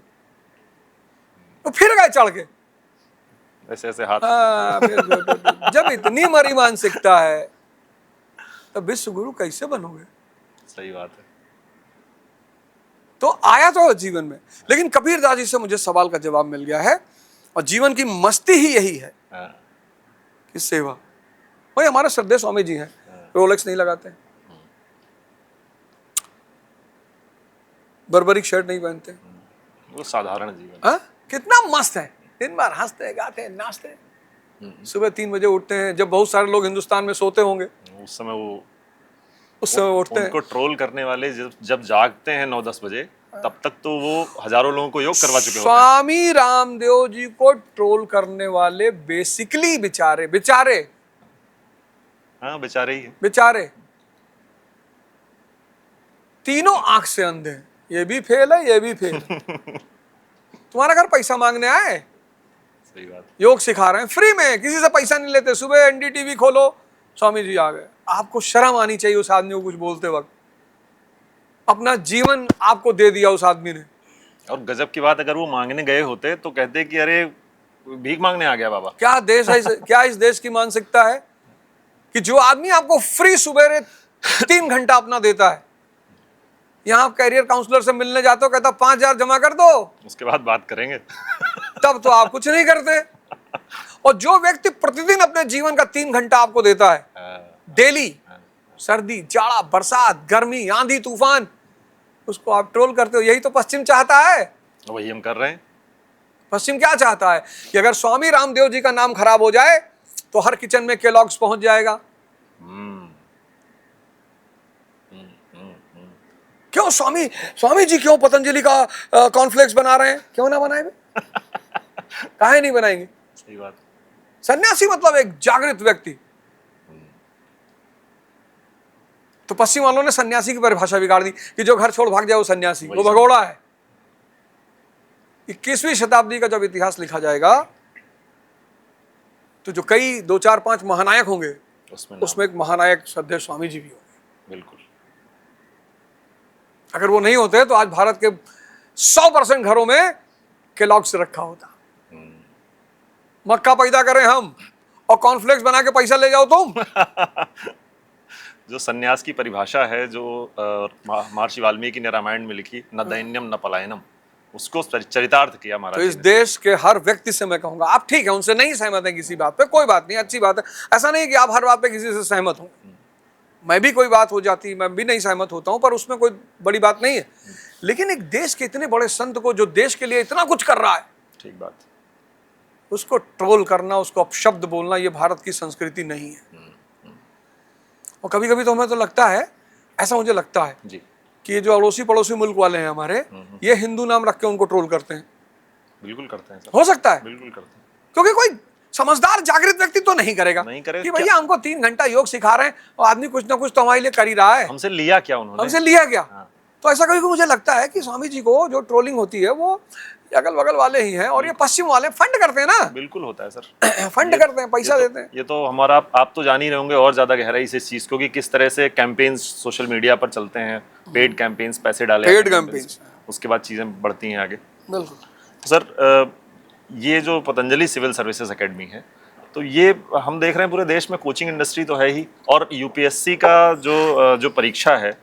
तो फिर गए चढ़ के ऐसे ऐसे हाथ। फिर जब इतनी मरी मानसिकता है तो विश्व गुरु कैसे बनोगे? सही बात है। तो आया तो जीवन में, लेकिन कबीरदास जी से मुझे सवाल का जवाब मिल गया है, और जीवन की मस्ती ही यही है कि सेवा। भाई हमारे श्रद्धेय स्वामी जी हैं, रोलेक्स नहीं लगाते, बर्बरिक शर्ट नहीं पहनते, वो साधारण जीवन। कितना मस्त है, दिन भर हंसते गाते नाचते, सुबह 3 बजे उठते हैं। जब बहुत सारे लोग हिंदुस्तान में सोते होंगे उस समय उठते हैं। उनको ट्रोल करने वाले जब जागते हैं 9-10 बजे, तब तक तो वो हजारों लोगों को योग करवा चुके होते हैं। स्वामी रामदेव जी को ट्रोल करने वाले बेसिकली बेचारे हाँ बेचारे ही हैं। बेचारे तीनों आंख से अंधे हैं। ये भी फेल है, ये भी फेल है। तुम्हारा घर पैसा मांगने आए, सही बात। योग सिखा रहे हैं फ्री में, किसी से पैसा नहीं लेते। सुबह एनडीटीवी खोलो, स्वामी जी आ गए। आपको शर्म आनी चाहिए उस आदमी को कुछ बोलते वक्त। अपना जीवन आपको दे दिया उस आदमी ने। और गजब की बात, अगर वो मांगने गए होते तो कहते कि अरे भीख मांगने आ गया बाबा। क्या देश है, क्या इस देश की मानसिकता है कि जो आदमी आपको फ्री सुबह 3 घंटा अपना देता है, यहां आप कैरियर काउंसलर से मिलने जाते हो, कहता 5,000 जमा कर दो, उसके बाद बात करेंगे। तब तो आप कुछ नहीं करते। और जो व्यक्ति प्रतिदिन अपने जीवन का 3 घंटा आपको देता है, डेली, सर्दी, जाड़ा, बरसात, गर्मी, आंधी, तूफान, उसको आप ट्रोल करते हो। यही तो पश्चिम चाहता है। वही हम कर रहे हैं। पश्चिम क्या चाहता है कि अगर स्वामी रामदेव जी का नाम खराब हो जाए तो हर किचन में केलॉग्स पहुंच जाएगा। क्यों स्वामी जी क्यों पतंजलि का कॉर्नफ्लेक्स बना रहे हैं? क्यों ना बनाए? काहे नहीं बनाएंगे? सही बात। सन्यासी मतलब एक जागृत व्यक्ति। तो पश्चिम वालों ने सन्यासी की परिभाषा बिगाड़ दी कि जो घर छोड़ भाग जाए वो सन्यासी, वो भगोड़ा है। 21वीं शताब्दी का जब इतिहास लिखा जाएगा तो जो कई 2, 4, 5 महानायक होंगे, उसमें एक महानायक श्रद्धेय स्वामी जी भी होंगे। बिल्कुल। अगर वो नहीं होते तो आज भारत के 100% घरों में केलॉग्स रखा होता। मक्का पैदा करें हम और कॉर्नफ्लेक्स बना के पैसा ले जाओ तुम। जो सन्यास की परिभाषा है, जो महर्षि वाल्मीकि ने रामायण में लिखी, न दैन्यम न पलायनम, उसको चरितार्थ किया महाराज। तो इस देश के हर व्यक्ति से मैं कहूंगा, आप ठीक है उनसे नहीं सहमत है किसी बात पे, कोई बात नहीं, अच्छी बात है। ऐसा नहीं कि आप हर बात पे किसी से सहमत हो। मैं भी कोई बात हो जाती, मैं भी नहीं सहमत होता हूं, पर उसमें कोई बड़ी बात नहीं है। लेकिन एक देश के इतने बड़े संत को, जो देश के लिए इतना कुछ कर रहा है, ठीक बात, उसको ट्रोल करना, उसको अपशब्द बोलना, ये भारत की संस्कृति नहीं है। और कभी कभी तो हमें तो लगता है, ऐसा मुझे लगता है जी, कि ये जो अड़ोसी पड़ोसी मुल्क वाले हैं हमारे, ये हिंदू नाम रख के उनको ट्रोल करते हैं। बिल्कुल करते हैं सर। हो सकता है, बिल्कुल करते हैं। क्योंकि कोई समझदार जागृत व्यक्ति तो नहीं करेगा कि भैया हमको 3 घंटा योग सिखा रहे हैं और आदमी कुछ ना कुछ तो हमारे लिए कर ही रहा है, हमसे लिया क्या उन्होंने? हमसे लिया क्या? तो ऐसा कभी मुझे लगता है कि स्वामी जी को जो ट्रोलिंग होती है वो अगल बगल वाले ही हैं, और ये पश्चिम वाले फंड करते हैं ना। बिल्कुल होता है सर। फंड करते हैं, पैसा देते हैं। ये तो हमारा, आप तो जान ही रहे होंगे और ज्यादा गहराई से इस चीज को, कि किस तरह से कैंपेन्स सोशल मीडिया पर चलते हैं, पेड कैंपेन्स, पैसे डाले, पेड कैंपेन्स, उसके बाद चीजें बढ़ती हैं आगे। बिल्कुल। तो सर, ये जो पतंजलि सिविल सर्विसेज एकेडमी है, तो ये हम देख रहे हैं पूरे देश में कोचिंग इंडस्ट्री तो है ही, और यूपीएससी का जो परीक्षा है,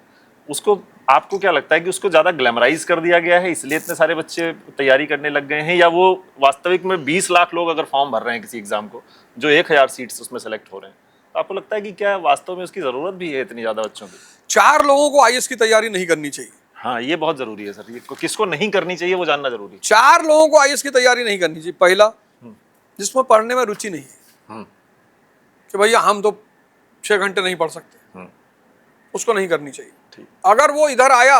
उसको आपको क्या लगता है कि उसको ज़्यादा ग्लैमराइज कर दिया गया है, इसलिए इतने सारे बच्चे तैयारी करने लग गए हैं, या वो वास्तविक में 20 लाख लोग अगर फॉर्म भर रहे हैं किसी एग्जाम को, जो 1000 सीट्स उसमें सेलेक्ट हो रहे हैं, तो आपको लगता है कि क्या वास्तव में उसकी ज़रूरत भी है इतनी ज़्यादा बच्चों की? 4 लोगों को आईएएस की तैयारी नहीं करनी चाहिए। हाँ, ये बहुत ज़रूरी है सर, ये किसको नहीं करनी चाहिए वो जानना जरूरी है। 4 लोगों को आईएएस की तैयारी नहीं करनी चाहिए। पहला, जिसमें पढ़ने में रुचि नहीं है, कि भैया हम तो 6 घंटे नहीं पढ़ सकते, उसको नहीं करनी चाहिए। अगर वो इधर आया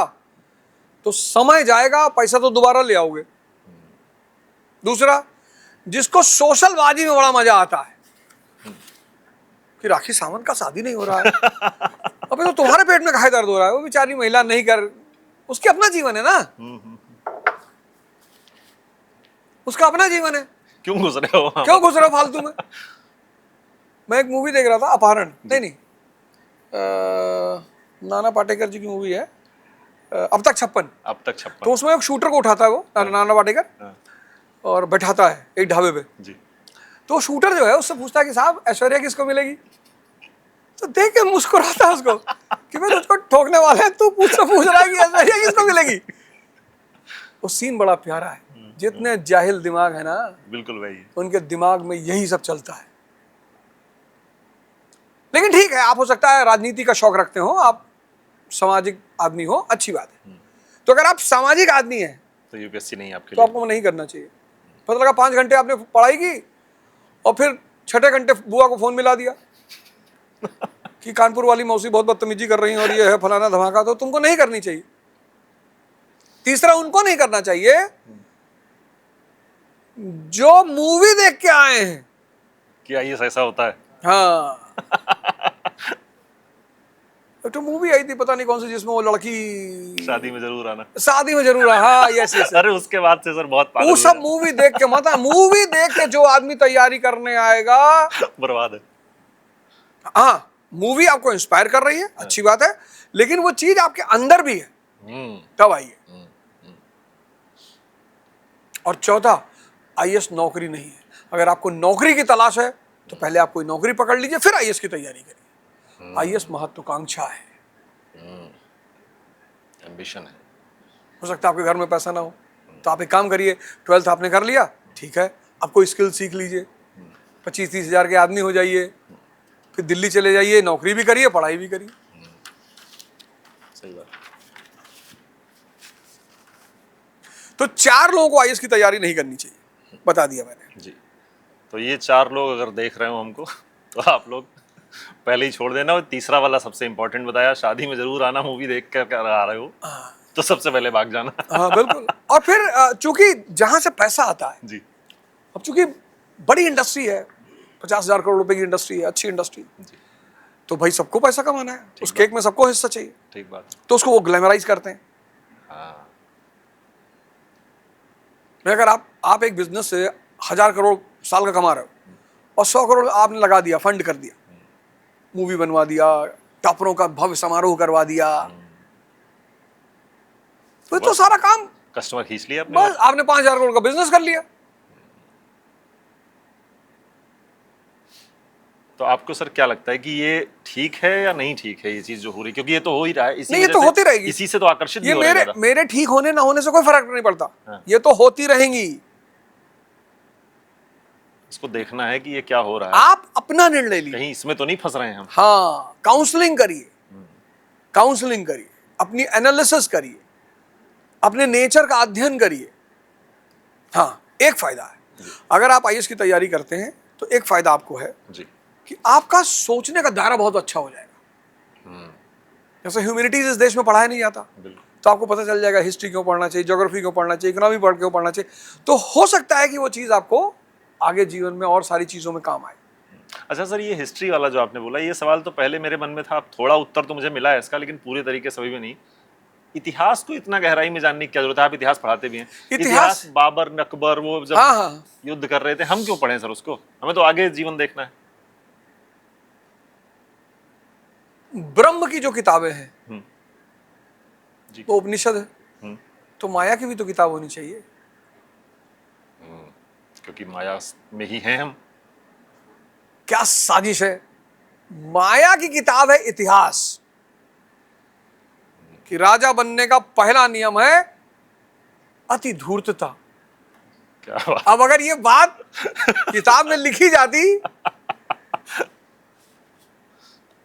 तो समय जाएगा, पैसा तो दोबारा ले आओगे। दूसरा, जिसको सोशलबाजी में बड़ा मजा आता है कि राखी सावंत का शादी नहीं हो रहा है, अबे तो तुम्हारे पेट में काहे दर्द हो रहा है? वो बेचारी महिला नहीं कर, उसके अपना जीवन है ना, उसका अपना जीवन है, क्यों घुस रहे हो? क्यों घुस रहे हो फालतू में? मैं एक मूवी देख रहा था, अपहरण, नहीं नाना पाटेकर जी की मूवी है, अब तक 56। तो उसमें एक शूटर को उठाता है वो नाना पाटेकर, और बैठाता है एक ढाबे पे जी। तो शूटर जो है उससे पूछता है कि साहब ऐश्वर्या किसको मिलेगी? तो देख के मुस्कुराता है उसको कि मैं तुझको ठोकने वाला है, तू पूछ रहा है कि ऐश्वर्या किसको मिलेगी। वो सीन बड़ा प्यारा है। जितने जाहिल दिमाग है ना, बिल्कुल भाई, उनके दिमाग में यही सब चलता है। लेकिन ठीक है, आप हो सकता है राजनीति का शौक रखते हो, आप सामाजिक आदमी हो, अच्छी बात है। तो अगर आप सामाजिक आदमी हैं तो यूपीएससी नहीं आपके तो लिए, आपको नहीं करना चाहिए। पता लगा 5 घंटे आपने पढ़ाई की और फिर 6ठे घंटे बुआ को फोन मिला दिया कि कानपुर वाली मौसी बहुत बदतमीजी कर रही है और ये है फलाना धमाका, तो तुमको नहीं करनी चाहिए। तीसरा, उनको नहीं करना चाहिए जो मूवी देख के आए हैं क्या ये ऐसा होता है? हाँ एक तो मूवी आई थी पता नहीं कौन सी, जिसमें वो लड़की शादी में जरूर आना। शादी में जरूर हाँ यस यस। अरे उसके बाद से सर बहुत पागल वो हो सब गया। मूवी देख के मत, मूवी देख के जो आदमी तैयारी करने आएगा, बर्बाद है। हाँ मूवी आपको इंस्पायर कर रही है, अच्छी बात है, लेकिन वो चीज आपके अंदर भी है तब आइए। और चौथा, आईएएस नौकरी नहीं है। अगर आपको नौकरी की तलाश है तो पहले आप कोई नौकरी पकड़ लीजिए, फिर आईएएस की तैयारी करिए। आईएएस महत्वाकांक्षा है, एम्बिशन है। हो सकता है आपके घर में पैसा ना हो, तो आप एक काम करिए, 12th आपने कर लिया, ठीक है, आप कोई स्किल सीख लीजिए, 25-30 हजार के आदमी हो जाइए, फिर दिल्ली चले जाइए, नौकरी भी करिए, पढ़ाई भी करिए। सही बात। तो 4 लोगों को आईएएस की तैयारी नहीं करनी चाहिए, बता दिया मैंने जी। तो ये 4 लोग अगर देख रहे हो हमको, तो आप लोग पहले ही छोड़ देना। और तीसरा वाला सबसे इंपॉर्टेंट बताया, शादी में जरूर आना, मूवी देख कर आ रहे हो तो सबसे पहले भाग जाना। हाँ बिल्कुल। और फिर चूंकि जहां से पैसा आता है, जी अब चूंकि बड़ी इंडस्ट्री है, 50,000 करोड़ रुपए की इंडस्ट्री है, अच्छी इंडस्ट्री, जी, तो भाई सबको पैसा कमाना है, उस केक में सबको हिस्सा चाहिए, ठीक बात। तो उसको वो ग्लैमराइज करते हैं। हाँ अगर आप एक बिजनेस से 1000 करोड़ साल का कमा रहे हो और 100 करोड़ आपने लगा दिया, फंड कर दिया, मूवी बनवा दिया, टॉपरों का भव्य समारोह करवा दिया, तो सारा काम कस्टमर खींच लिया अपने। बस आपने 5000 करोड़ का बिजनेस कर लिया। तो आपको सर क्या लगता है कि ये ठीक है या नहीं ठीक है, ये चीज जो हो रही, क्योंकि ये तो हो ही रहा है, इसी नहीं, ये वजह तो से- होती रहेगी। इसी से तो आकर्षित भी ये हो रहे हैं ज्यादा। मेरे ठीक होने ना होने से कोई फर्क नहीं पड़ता, हाँ। ये तो होती रहेंगी। इसको देखना है कि ये क्या हो रहा है, आप अपना निर्णय लीजिए। कहीं इसमें तो नहीं फंस रहे हैं हम। हाँ, काउंसलिंग करिए, काउंसलिंग करिए, अपनी एनालिसिस करिए, अपने नेचर का अध्ययन करिए। हाँ, एक फायदा है, अगर आप आईएएस की तैयारी करते हैं तो एक फायदा आपको है जी कि आपका सोचने का दायरा बहुत अच्छा हो जाएगा। जैसे ह्यूमैनिटीज इस देश में पढ़ाया नहीं जाता, बिल्कुल। तो आपको पता चल जाएगा हिस्ट्री क्यों पढ़ना चाहिए, ज्योग्राफी क्यों पढ़ना चाहिए, इकोनॉमी पढ़ क्यों पढ़ना चाहिए। तो हो सकता है कि वो चीज़ आपको आगे जीवन में और सारी चीज़ों में काम आए। अच्छा सर, ये हिस्ट्री वाला जो आपने बोला, ये सवाल तो पहले मेरे मन में था, अब थोड़ा उत्तर तो मुझे मिला है इसका, लेकिन पूरे तरीके से अभी भी नहीं। इतिहास को इतना गहराई में जानने की क्या जरूरत है? आप इतिहास पढ़ाते भी हैं। इतिहास बाबर अकबर वो जब हाँ। युद्ध कर रहे थे, हम क्यों पढ़ें सर उसको? हमें तो आगे जीवन देखना है। ब्रह्म की जो किताबें हैं जी। वो उपनिषद है, तो माया की भी तो किताब होनी चाहिए। क्योंकि माया में ही हैं हम। क्या साजिश है! माया की किताब है इतिहास, कि राजा बनने का पहला नियम है अति धूर्तता। क्या बात। अब अगर ये बात किताब में लिखी जाती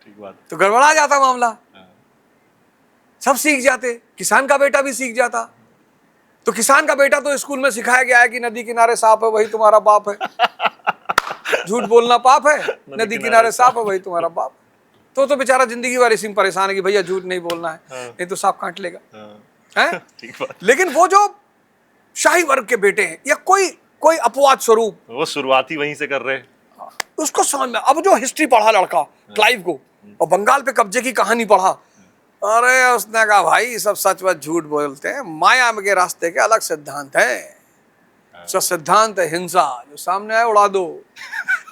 ठीक बात। तो गड़बड़ा जाता मामला, सब सीख जाते, किसान का बेटा भी सीख जाता। तो किसान का बेटा तो स्कूल में सिखाया गया है कि नदी किनारे सांप है वही तुम्हारा बाप है, झूठ बोलना पाप है, नदी किनारे सांप है वही तुम्हारा बाप। तो बेचारा जिंदगी भर इसी में परेशान है कि भैया झूठ नहीं बोलना है, नहीं तो सांप काट लेगा। हैं? ठीक बात। लेकिन वो जो शाही वर्ग के बेटे हैं या कोई अपवाद स्वरूप, वो शुरुआती वहीं से कर रहे हैं। उसको समझ में, अब जो हिस्ट्री पढ़ा लड़का क्लाइव को और बंगाल पे कब्जे की कहानी पढ़ा, अरे उसने कहा भाई सब सच बच झूठ बोलते हैं, माया के रास्ते के अलग सिद्धांत हैं। उसका सिद्धांत है हिंसा, जो सामने आए उड़ा दो।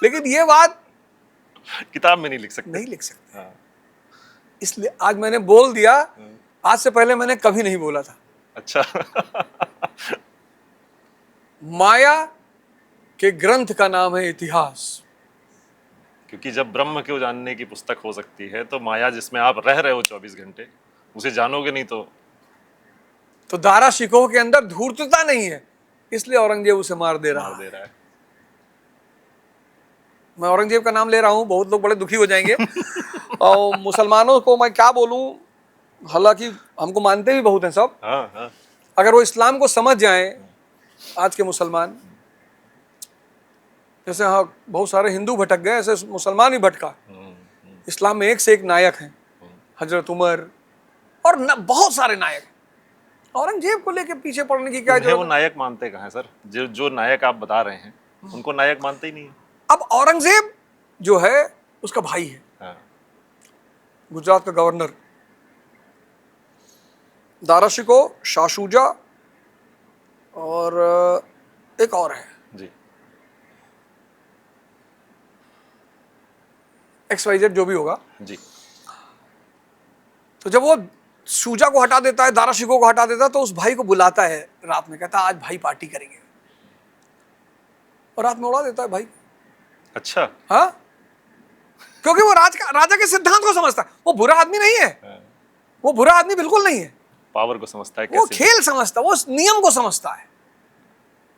लेकिन ये बात किताब में नहीं लिख सकते। नहीं लिख सकते, हाँ। इसलिए आज मैंने बोल दिया, आज से पहले मैंने कभी नहीं बोला था। अच्छा। माया के ग्रंथ का नाम है इतिहास। क्योंकि जब ब्रह्म को जानने की पुस्तक हो सकती है, तो माया जिसमें आप रह रहे हो 24 घंटे, उसे जानोगे नहीं तो दारा शिकोह के अंदर धूर्तता नहीं है, इसलिए औरंगजेब उसे मार दे रहा है। मैं औरंगजेब का नाम ले रहा हूं, बहुत लोग बड़े दुखी हो जाएंगे। और मुसलमानों को मैं क्या बोलूं, हालांकि हमको मानते भी बहुत हैं सब। हाँ। अगर वो इस्लाम को समझ जाएं, आज के मुसलमान, जैसे हाँ बहुत सारे हिंदू भटक गए, ऐसे मुसलमान भी भटका। इस्लाम में एक से एक नायक हैं, हजरत उमर और बहुत सारे नायक। औरंगजेब को लेके पीछे पड़ने की क्या जरूरत? वो नायक मानते कहाँ हैं सर? जो नायक आप बता रहे हैं, उनको नायक मानते ही नहीं है। अब औरंगजेब जो है उसका भाई है, हाँ। गुजरात का गवर्नर, दारा शिकोह, शाह शुजा और एक और है, जी। XYZ जो भी होगा। जी। तो जब वो शुजा को हटा देता है, दारा शिकोह को हटा देता है, तो उस भाई को बुलाता है रात में, कहता है आज भाई पार्टी करेंगे, और रात में उड़ा देता है भाई। अच्छा। हाँ, क्योंकि वो राजा के सिद्धांत को समझता है। वो बुरा आदमी नहीं है, वो बुरा आदमी बिल्कुल नहीं है, पावर को समझता है, वो कैसे खेल समझता है, वो नियम को समझता है।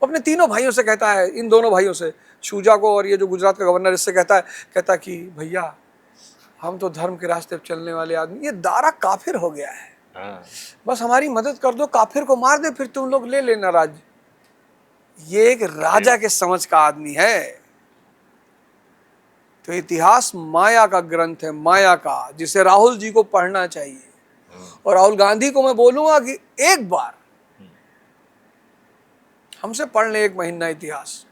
वो अपने तीनों भाइयों से कहता है, इन दोनों भाइयों से, शुजा को और ये जो गुजरात का गवर्नर, इससे कहता कि भैया हम तो धर्म के रास्ते पर चलने वाले आदमी, ये दारा काफिर हो गया है, हाँ। बस हमारी मदद कर दो, काफिर को मार दे, फिर तुम लोग ले लेना राज्य। ये एक राजा के समझ का आदमी है। तो इतिहास माया का ग्रंथ है, माया का, जिसे राहुल जी को पढ़ना चाहिए। और राहुल गांधी को मैं बोलूंगा कि एक बार हमसे पढ़ ले 1 महीना इतिहास।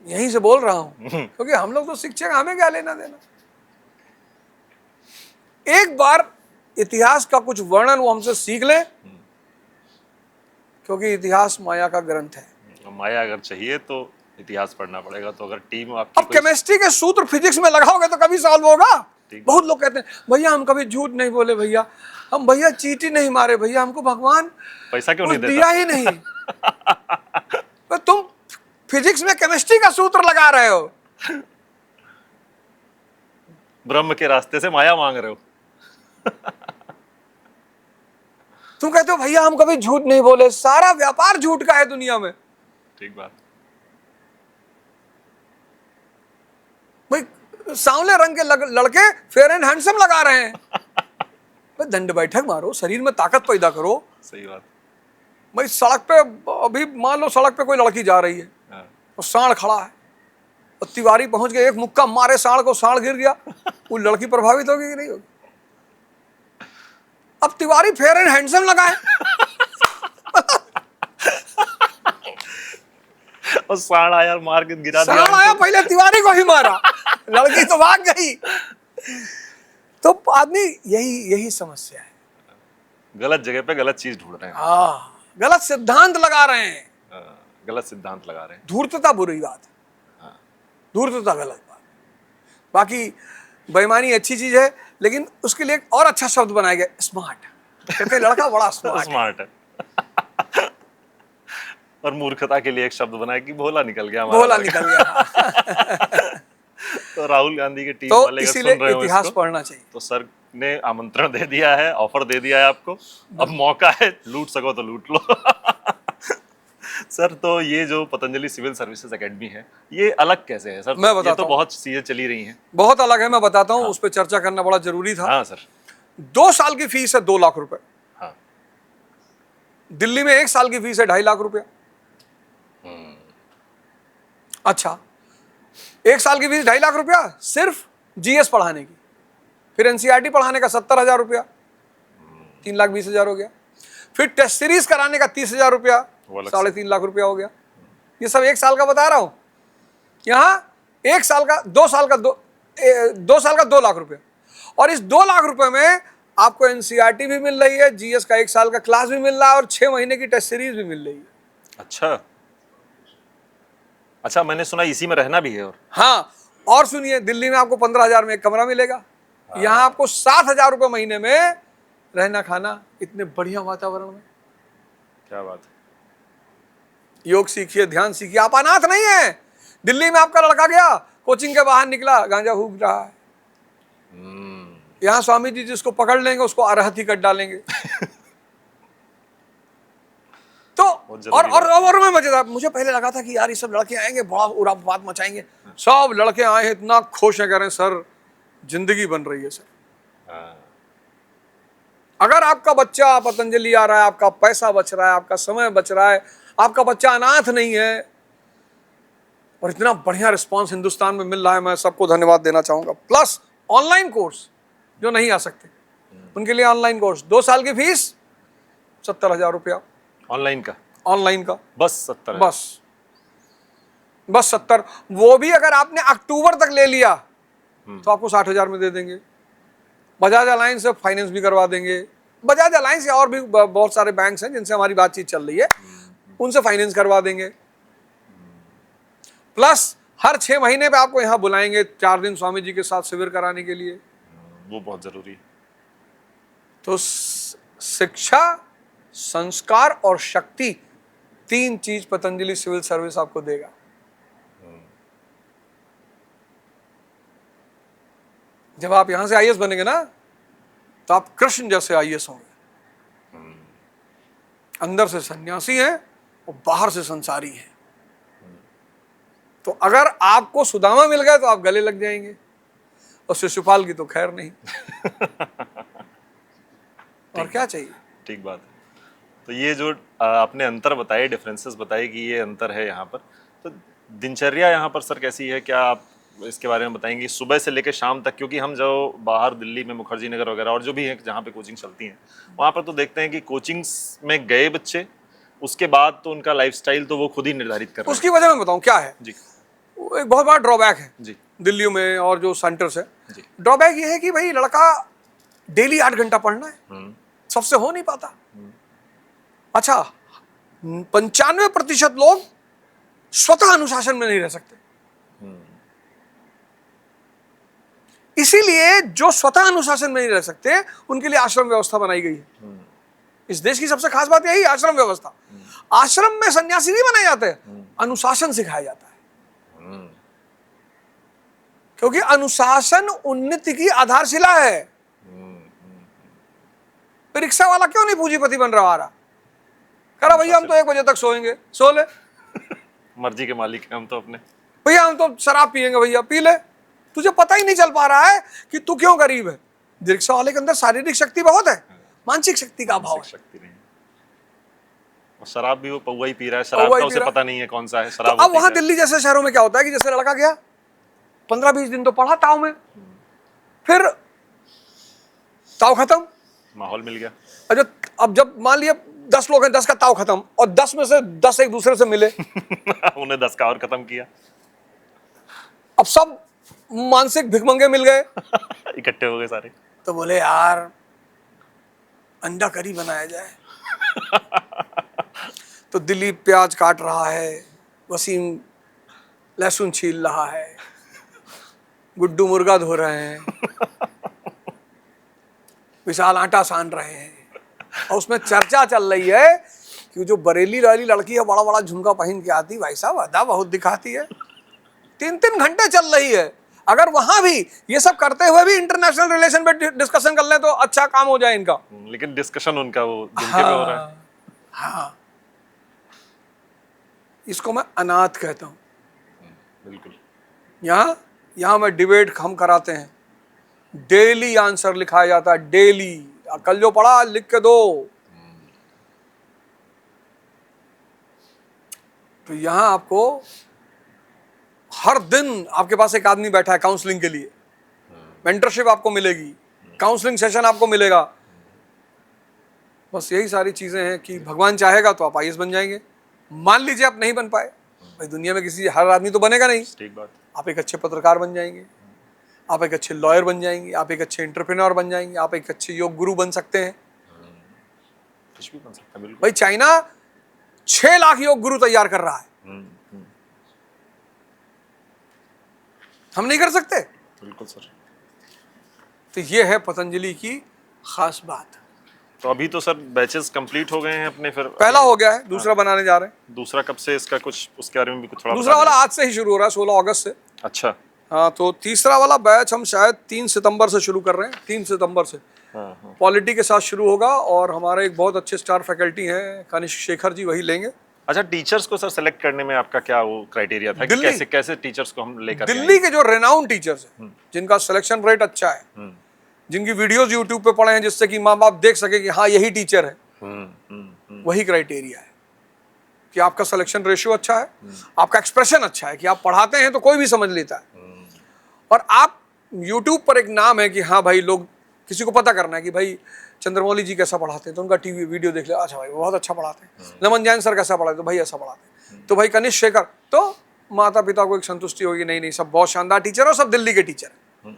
यहीं से बोल रहा हूं, क्योंकि हम लोग तो शिक्षक, हमें क्या लेना देना। एक बार इतिहास का कुछ वर्णन वो हमसे सीख ले, क्योंकि इतिहास माया का ग्रंथ है। माया अगर चाहिए तो इतिहास पढ़ना पड़ेगा। तो अगर टीम आपकी अब केमिस्ट्री के सूत्र फिजिक्स में लगाओगे तो कभी सॉल्व होगा। बहुत लोग कहते हैं भैया हम कभी झूठ नहीं बोले, भैया हम भैया चीटी नहीं मारे, भैया हमको भगवान पैसा क्यों नहीं दिया ही नहीं। तो तुम फिजिक्स में केमिस्ट्री का सूत्र लगा रहे हो, ब्रह्म के रास्ते से माया मांग रहे हो। तुम कहते हो भैया हम कभी झूठ नहीं बोले। सारा व्यापार झूठ का है दुनिया में। ठीक बात। भाई सांवले रंग के लड़के फेयर एंड हैंडसम लगा रहे हैं। भाई दंड बैठक मारो, शरीर में ताकत पैदा करो। सही बात। भाई सड़क पे, अभी मान लो सड़क पे कोई लड़की जा रही है, हाँ। और सांड खड़ा है, और तिवारी पहुंच गए, एक मुक्का मारे सांड को, सांड गिर गया, वो लड़की प्रभावित होगी कि नहीं होगी? अब तिवारी फेयर एंड हैंडसम लगाए और सांड आया मार के गिरा दिया। सांड आया, पहले तिवारी को ही मारा, लड़की तो भाग गई। तो आदमी यही समस्या है। गलत जगह पे गलत चीज ढूंढ रहे हैं। हाँ, गलत सिद्धांत लगा रहे हैं। गलत सिद्धांत लगा रहे हैं। धूर्तता बुरी बात है, धूर्तता गलत बात। बाकी बेईमानी अच्छी चीज है, लेकिन उसके लिए एक और अच्छा शब्द बनाया गया, स्मार्ट। कहते हैं लड़का बड़ा स्मार्ट है। और मूर्खता के लिए एक शब्द बनाया कि भोला निकल गया, भोला निकल गया। तो राहुल गांधी के टीम तो वाले इसीलिए सुन रहे हो इतिहास इसको, पढ़ना चाहिए। तो सर ने आमंत्रण दे दिया है, ऑफर दे दिया है आपको, अब मौका है, लूट सको तो लूट लो। सर तो ये जो पतंजलि सिविल सर्विसेज एकेडमी है, ये अलग कैसे है सर? मैं बताता ये तो हूं। बहुत चीजें चली रही हैं। बहुत अलग है, मैं बताता हूँ। उस पर चर्चा करना बड़ा जरूरी था। हाँ सर। 2 साल की फीस है 2 लाख रुपए। हाँ। दिल्ली में 1 साल की फीस है 2.5 लाख रुपया। अच्छा, 1 साल की फीस 2.5 लाख रुपया सिर्फ GS पढ़ाने की, फिर NCERT पढ़ाने का 70,000 रुपया, 3,20,000 हो गया। फिर टेस्ट सीरीज कराने का 30,000 रुपया, 3.5 लाख रुपया हो गया। ये सब 1 साल का बता रहा हूं। यहां 1 साल का, 2 साल का 2 लाख रुपया। और इस 2 लाख रुपए में आपको NCERT भी मिल रही है, GS का 1 साल का क्लास भी मिल रहा है, और 6 महीने की टेस्ट सीरीज भी मिल रही है। अच्छा, मैंने सुना इसी में रहना भी है। और हाँ, और सुनिए, दिल्ली में आपको 15,000 में एक कमरा मिलेगा। यहाँ आपको 7,000 रुपये महीने में रहना खाना, इतने बढ़िया वातावरण में। क्या बात है। योग सीखिए, ध्यान सीखिए। आप अनाथ नहीं है। दिल्ली में आपका लड़का गया, कोचिंग के बाहर निकला, गांजा फूक रहा है। यहाँ स्वामी जी जिसको पकड़ लेंगे उसको अरहत ही कट डालेंगे। तो और मैं मजेदार, मुझे पहले लगा था कि यार ये सब लड़के आएंगे, बड़ा उराफात मचाएंगे। सब लड़के आए हैं, इतना खुश है, कह रहे हैं सर जिंदगी बन रही है सर। अगर आपका बच्चा पतंजलि आ रहा है, आपका पैसा बच रहा है, आपका समय बच रहा है, आपका बच्चा अनाथ नहीं है, और इतना बढ़िया रिस्पांस हिंदुस्तान में मिल रहा है, मैं सबको धन्यवाद देना चाहूंगा। प्लस ऑनलाइन कोर्स, जो नहीं आ सकते उनके लिए ऑनलाइन कोर्स, 2 साल की फीस 70,000 रुपया। ऑनलाइन का बस 70, बस 70। वो भी अगर आपने अक्टूबर तक ले लिया तो आपको 60,000 में दे देंगे। बजाज अलायंस से फाइनेंस भी करवा देंगे। बजाज अलायंस या और भी बहुत सारे बैंक्स हैं जिनसे हमारी बातचीत चल रही है, उनसे फाइनेंस करवा देंगे। प्लस हर 6 महीने पे आपको यहाँ बुलाएंगे 4 दिन स्वामी जी के साथ शिविर कराने के लिए। वो बहुत जरूरी है। तो शिक्षा, संस्कार और शक्ति, 3 चीज पतंजलि सिविल सर्विस आपको देगा। जब आप यहां से आईएएस बनेंगे ना, तो आप कृष्ण जैसे आईएएस होंगे। अंदर से सन्यासी हैं और बाहर से संसारी हैं। तो अगर आपको सुदामा मिल गया तो आप गले लग जाएंगे, और शिशुपाल की तो खैर नहीं। और क्या चाहिए। ठीक बात है। तो ये जो आपने अंतर बताए, डिफरेंसेस बताए कि ये अंतर है यहाँ पर, तो दिनचर्या यहाँ पर सर कैसी है, क्या आप इसके बारे में बताएंगे सुबह से लेकर शाम तक? क्योंकि हम जो बाहर दिल्ली में मुखर्जी नगर वगैरह और जो भी है जहाँ पे कोचिंग चलती हैं, वहाँ पर तो देखते हैं कि कोचिंग्स में गए बच्चे, उसके बाद तो उनका लाइफस्टाइल तो वो खुद ही निर्धारित कर रहे हैं। उसकी वजह मैं बताऊं क्या है जी वो एक बहुत बड़ा ड्रॉबैक है जी दिल्ली में और जो सेंटर्स है। जी। ड्रॉबैक ये है कि भाई लड़का डेली 8 घंटा पढ़ना है, सबसे हो नहीं पाता। अच्छा, 95% लोग स्वतः अनुशासन में नहीं रह सकते। इसीलिए जो स्वतः अनुशासन में नहीं रह सकते उनके लिए आश्रम व्यवस्था बनाई गई है। इस देश की सबसे खास बात यही, आश्रम व्यवस्था। आश्रम में सन्यासी नहीं बनाए जाते, अनुशासन सिखाया जाता है। क्योंकि अनुशासन उन्नति की आधारशिला है। फिर रिक्शा वाला क्यों नहीं पूंजीपति बन रहा? कह रहा भैया हम तो 1 बजे तक सोएंगे, सो ले। मर्जी के मालिक हैं हम तो अपने। भैया हम तो शराब पिएंगे, भैया पी ले। तुझे पता ही नहीं चल पा रहा है कि तू क्यों गरीब है। रिक्शा वाले के अंदर शारीरिक शक्ति बहुत है, मानसिक शक्ति का अभाव है। शक्ति नहीं। और शराब भी वो पौवा ही पी रहा है, शराब का उसे पता नहीं है कौन सा है शराब। तो अब वहां दिल्ली जैसे शहरों में क्या होता है कि जैसे लड़का गया 15-20 दिन तो पढ़ा ताव में, फिर ताव खत्म, माहौल मिल गया। अब जब मान लिया 10 लोग हैं, 10 का ताव खत्म, और 10 में से 10 एक दूसरे से मिले उन्हें 10 का और खत्म किया। अब सब मानसिक भिखमंगे मिल गए इकट्ठे हो गए सारे। तो बोले यार अंडा करी बनाया जाए। तो दिलीप प्याज काट रहा है, वसीम लहसुन छील रहा है, गुड्डू मुर्गा धो रहे हैं, विशाल आटा सान रहे हैं। और उसमें चर्चा चल रही है कि जो बरेली वाली लड़की है, बड़ा बड़ा झुमका पहन के आती, भाई साहब अदा बहुत दिखाती है। 3-3 घंटे चल रही है। अगर वहां भी ये सब करते हुए भी इंटरनेशनल रिलेशन पे डिस्कशन कर ले तो अच्छा काम हो जाए इनका। लेकिन डिस्कशन उनका वो जिनके पे हो रहा है। हाँ, इसको मैं अनाथ कहता हूं। बिल्कुल। यहाँ मैं डिबेट हम कराते हैं, डेली आंसर लिखाया जाता है, डेली। कल जो पढ़ा लिख के दो। तो यहां आपको हर दिन आपके पास एक आदमी बैठा है काउंसलिंग के लिए, मेंटरशिप आपको मिलेगी, काउंसलिंग सेशन आपको मिलेगा। बस यही सारी चीजें हैं कि भगवान चाहेगा तो आप आईएएस बन जाएंगे। मान लीजिए आप नहीं बन पाए, भाई दुनिया में किसी हर आदमी तो बनेगा नहीं। ठीक बात। आप एक अच्छे पत्रकार बन जाएंगे, आप एक अच्छे लॉयर बन जाएंगे, आप एक अच्छे एंटरप्रेन्योर बन जाएंगे, आप एक अच्छे योग गुरु बन सकते हैं। कुछ भी बन सकता है। बिल्कुल। भाई चाइना 6 लाख योग गुरु तैयार कर रहा है, हम नहीं कर सकते? बिल्कुल सर। तो ये है पतंजलि की खास बात। तो अभी तो सर बैचेस कंप्लीट हो गए हैं अपने, फिर पहला हो गया है, दूसरा बनाने जा रहे हैं। दूसरा कब से इसका कुछ उसके बारे में भी कुछ थोड़ा दूसरा वाला आज से ही शुरू हो रहा है, 16 अगस्त से। अच्छा। हाँ, तो तीसरा वाला बैच हम शायद 3 सितंबर से शुरू कर रहे हैं। 3 सितंबर से पॉलिटी के साथ शुरू होगा, और हमारे एक बहुत अच्छे स्टार फैकल्टी हैं कनिष्क शेखर जी, वही लेंगे। अच्छा, टीचर्स को सर सेलेक्ट करने में आपका क्या वो क्राइटेरिया था कि कैसे कैसे टीचर्स को हम लेकर दिल्ली के जो रेनाउंड टीचर्स हैं, जिनका सिलेक्शन रेट अच्छा है, जिनकी वीडियोस यूट्यूब पे पड़े हैं जिससे कि माँ बाप देख सके कि हाँ यही टीचर है, वही क्राइटेरिया है कि आपका सिलेक्शन रेशियो अच्छा है, आपका एक्सप्रेशन अच्छा है, कि आप पढ़ाते हैं तो कोई भी समझ लेता है, और आप यूट्यूब पर एक नाम है कि हाँ भाई लोग, किसी को पता करना है कि भाई चंद्रमौली जी कैसा पढ़ाते हैं तो उनका टीवी वीडियो देख ले, अच्छा भाई बहुत अच्छा पढ़ाते हैं। नमन जैन सर कैसा पढ़ाते तो भाई ऐसा पढ़ाते हैं। तो भाई कनिष्क शेखर, तो माता पिता को एक संतुष्टि होगी, नहीं नहीं सब बहुत शानदार टीचर और सब दिल्ली के टीचर हैं।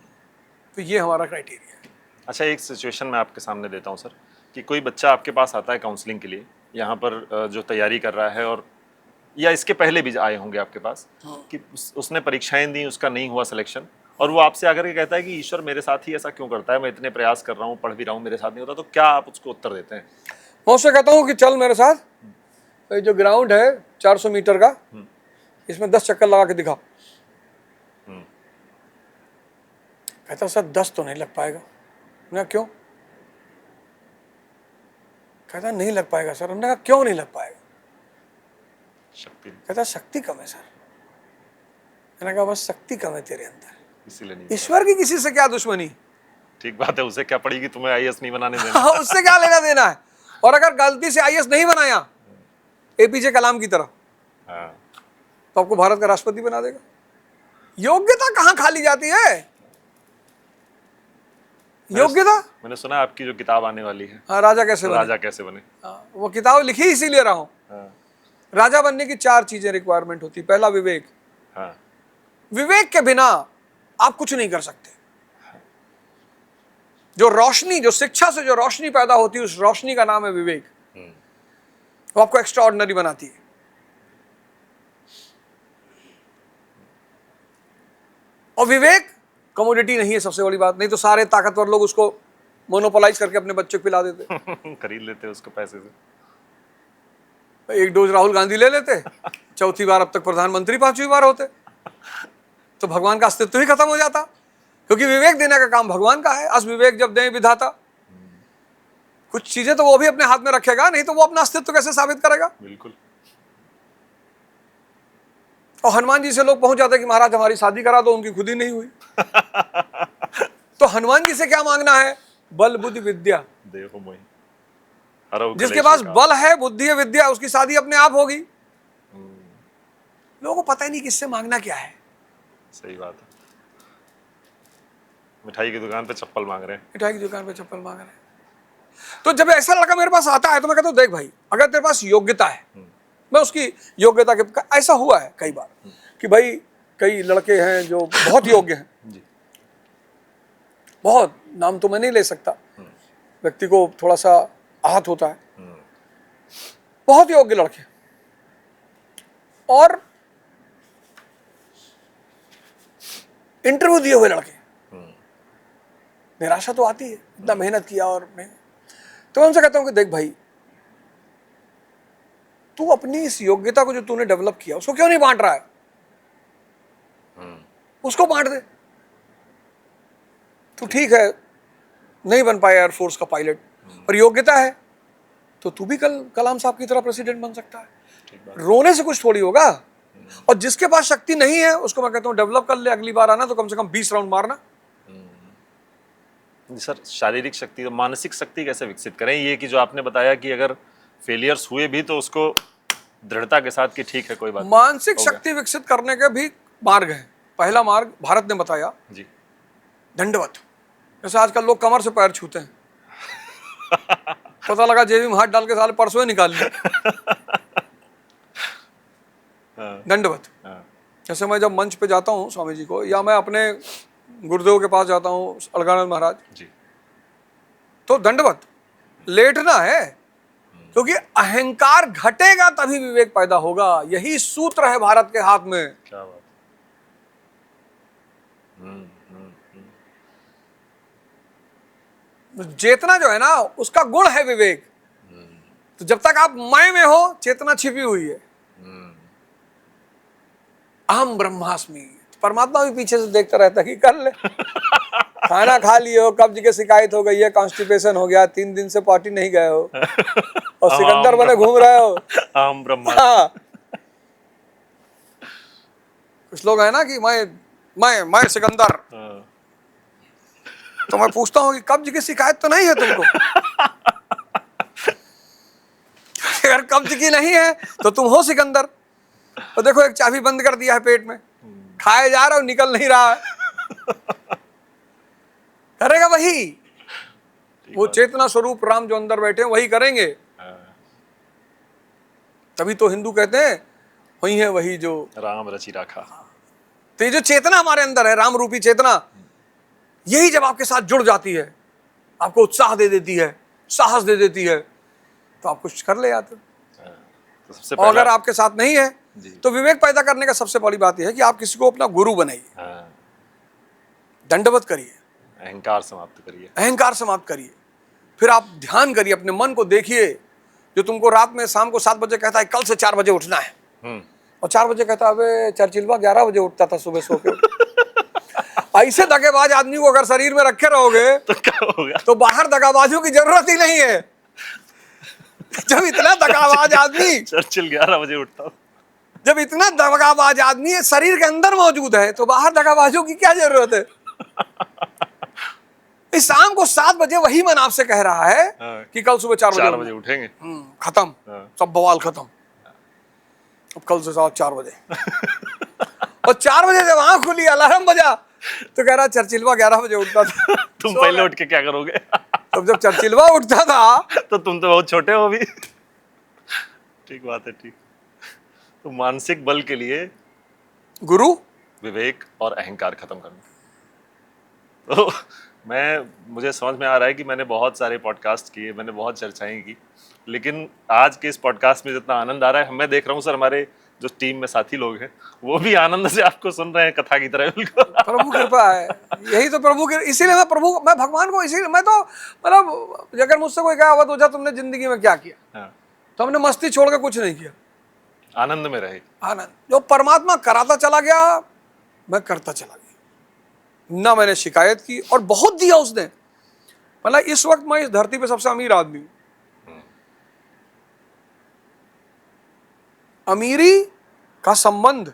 तो ये हमारा क्राइटेरिया है। अच्छा, एक सिचुएशन मैं आपके सामने देता हूँ सर, कि कोई बच्चा आपके पास आता है काउंसलिंग के लिए, यहाँ पर जो तैयारी कर रहा है, और या इसके पहले भी आए होंगे आपके पास, कि उसने परीक्षाएं दी, उसका नहीं हुआ सिलेक्शन, और वो आपसे आकर के कहता है कि ईश्वर मेरे साथ ही ऐसा क्यों करता है, मैं इतने प्रयास कर रहा हूँ, पढ़ भी रहा हूँ, मेरे साथ नहीं होता, तो क्या आप उसको उत्तर देते हैं? मैं उससे कहता हूँ कि चल मेरे साथ, ये जो ग्राउंड है 400 मीटर का, इसमें 10 चक्कर लगा के दिखा। कहता सर 10 तो नहीं लग पाएगा। मैं क्यों? कहता नहीं लग पाएगा सर। हमने कहा क्यों नहीं लग पाएगा? शक्ति, कहता शक्ति कम है सर। मैंने कहा बस शक्ति कम है तेरे अंदर, इसीलिए नहीं। ईश्वर की किसी से क्या दुश्मनी? ठीक बात है, उसे क्या पड़ेगी तुम्हें आईएएस नहीं बनाने देना। हाँ, उससे क्या लेना देना है? और अगर गलती से आईएएस नहीं बनाया एपीजे कलाम की तरह, हाँ, तो आपको भारत का राष्ट्रपति बना देगा। योग्यता कहाँ खाली जाती है? योग्यता, मैंने सुना आपकी जो किताब आने वाली है, हाँ, राजा कैसे बने, राजा कैसे बने, हाँ, वो किताब लिखी इसीलिए रहा हूं। हाँ, राजा बनने की 4 चीजें रिक्वायरमेंट होती। पहला विवेक। हाँ, विवेक के बिना आप कुछ नहीं कर सकते। जो रोशनी, जो शिक्षा से जो रोशनी पैदा होती है, उस रोशनी का नाम है विवेक। वो आपको एक्स्ट्रा ऑर्डिनरी बनाती है। और विवेक कमोडिटी नहीं है, सबसे बड़ी बात। नहीं तो सारे ताकतवर लोग उसको मोनोपोलाइज करके अपने बच्चों को पिला देते। खरीद लेते उसको पैसे से। एक डोज राहुल गांधी ले लेते, चौथी बार अब तक प्रधानमंत्री 5वीं बार होते, तो भगवान का अस्तित्व ही खत्म हो जाता। क्योंकि विवेक देने का काम भगवान का है। अस विवेक जब दें विधाता। कुछ चीजें तो वो भी अपने हाथ में रखेगा, नहीं तो वो अपना अस्तित्व कैसे साबित करेगा? बिल्कुल। और हनुमान जी से लोग पहुंच जाते कि महाराज हमारी शादी करा दो, उनकी खुद ही नहीं हुई। तो हनुमान जी से क्या मांगना है? बल बुद्धि विद्या। देखो मोहि हरऊ जिसके कलेश पास का। बल है, बुद्धि है, विद्या, उसकी शादी अपने आप होगी। लोगों को पता ही नहीं किससे मांगना क्या है। सही बात है। मिठाई की दुकान पे चप्पल मांग रहे हैं। मिठाई की दुकान पे चप्पल मांग रहे हैं। तो जब ऐसा लड़का मेरे पास आता है तो मैं कहता हूँ देख भाई, अगर तेरे पास योग्यता है, मैं उसकी योग्यता के, ऐसा हुआ है कई बार कि भाई कई लड़के हैं जो बहुत योग्य हैं, जी। बहुत, नाम तो मैं नहीं ले सकता, व्यक्ति को थोड़ा सा आहत होता है, बहुत योग्य लड़के, और इंटरव्यू दिए हुए लड़के, निराशा तो आती है, इतना मेहनत किया और मैं तो उनसे कहता हूं कि देख भाई, तू अपनी इस योग्यता को जो तूने डेवलप किया उसको क्यों नहीं बांट रहा है? उसको बांट दे। तू ठीक है नहीं बन पाया एयरफोर्स का पायलट, पर योग्यता है तो तू भी कल कलाम साहब की तरह प्रेसिडेंट बन सकता है। रोने से कुछ थोड़ी होगा। और जिसके पास शक्ति नहीं है उसको मैं कहता हूं डेवलप कर ले, अगली बार आना तो कम से कम 20 राउंड मारना। सर, शारीरिक शक्ति, तो मानसिक शक्ति कैसे विकसित करें? ये कि जो आपने बताया कि अगर फेलियर्स हुए भी तो उसको दृढ़ता के साथ कि ठीक है कोई बात नहीं, मानसिक हो गया। शक्ति विकसित करने के भी मार्ग हैं। पहला मार्ग भारत ने बताया, जी। दंडवत। जैसे आजकल लोग कमर से पैर छूते हैं, पता लगा जेबी में हाथ डाल के साले परसों ही निकाल लिए। दंडवत। जैसे मैं जब मंच पे जाता हूँ स्वामी जी को, या मैं अपने गुरुदेव के पास जाता हूँ अलगानंद महाराज जी, तो दंडवत लेटना है, क्योंकि अहंकार घटेगा तभी विवेक पैदा होगा। यही सूत्र है भारत के हाथ में। क्या बात। चेतना जो है ना, उसका गुण है विवेक। तो जब तक आप मैं में हो, चेतना छिपी हुई है। अहम ब्रह्मास्मि, परमात्मा भी पीछे से देखता रहता है कि कर ले। खाना खा लिए हो, कब्ज की शिकायत हो गई है, कॉन्स्टिपेशन हो गया, 3 दिन से पार्टी नहीं गए हो और सिकंदर बने घूम रहे हो। अहम ब्रह्मा। हाँ। कुछ लोग है ना कि मैं सिकंदर। तो मैं पूछता हूँ कि कब्ज की शिकायत तो नहीं है तुमको? अगर कब्ज की नहीं है तो तुम हो सिकंदर। तो देखो एक चाबी बंद कर दिया है पेट में, खाए जा रहा हो, निकल नहीं रहा है। करेगा वही, वो चेतना स्वरूप राम जो अंदर बैठे हैं वही करेंगे। तभी तो हिंदू कहते हैं वही है वही जो राम रचि राखा। तो ये जो चेतना हमारे अंदर है, राम रूपी चेतना, यही जब आपके साथ जुड़ जाती है, आपको उत्साह दे देती है, साहस दे देती है, तो आप कुछ कर ले जाते हो। तो सबसे और अगर पहला आपके साथ नहीं है तो विवेक पैदा करने का सबसे बड़ी बात यह है कि आप किसी को अपना गुरु बनाइए, हाँ, दंडवत करिए, अहंकार समाप्त करिए। अहंकार समाप्त करिए। फिर आप ध्यान करिए, अपने मन को देखिए जो तुमको रात में शाम को 7 बजे कहता है कल से 4 बजे उठना है, और 4 बजे कहता है अबे चर्चिलवा 11 बजे उठता था सुबह सो के। ऐसे दगाबाज आदमी को अगर शरीर में रखे रहोगे तो क्या होगा? तो बाहर दगाबाजों की जरूरत ही नहीं है। जब इतना दगाबाज आदमी चर्चिल 11 बजे उठता हूँ। जब इतना दगाबाज आदमी शरीर के अंदर मौजूद है तो बाहर दगाबाजों की क्या जरूरत है? इस शाम को 7 बजे वही मन आपसे कह रहा है कि कल सुबह 4 4 बजे बजे उठेंगे। खत्म, सब बवाल खत्म, अब कल से 4 बजे। और 4 बजे जब आंख खुली, अलार्म बजा, तो कह रहा चर्चिलवा 11 बजे उठता था। तुम पहले उठ के क्या करोगे? तब जब चर्चिलवा उठता था तो तुम तो बहुत छोटे हो अभी। ठीक बात है, ठीक। तो मानसिक बल के लिए गुरु, विवेक और अहंकार खत्म करना। तो मुझे समझ में आ रहा है कि मैंने बहुत सारे पॉडकास्ट किए, मैंने बहुत चर्चाएं की, लेकिन आज के इस पॉडकास्ट में जितना आनंद आ रहा है, मैं देख रहा हूँ सर हमारे जो टीम में साथी लोग हैं वो भी आनंद से आपको सुन रहे हैं कथा की तरह। बिल्कुल प्रभु कृपा है, यही तो प्रभु की, इसीलिए मैं भगवान को, इसीलिए मैं तो मतलब अगर मुझसे कोई कहा ओझा तुमने जिंदगी में क्या किया, हाँ, तो हमने मस्ती छोड़ के कुछ नहीं किया, आनंद में रहे। आनंद जो परमात्मा कराता चला गया मैं करता चला गया, ना मैंने शिकायत की, और बहुत दिया उसने। मतलब इस वक्त मैं इस धरती पे सबसे अमीर आदमी हूं। अमीरी का संबंध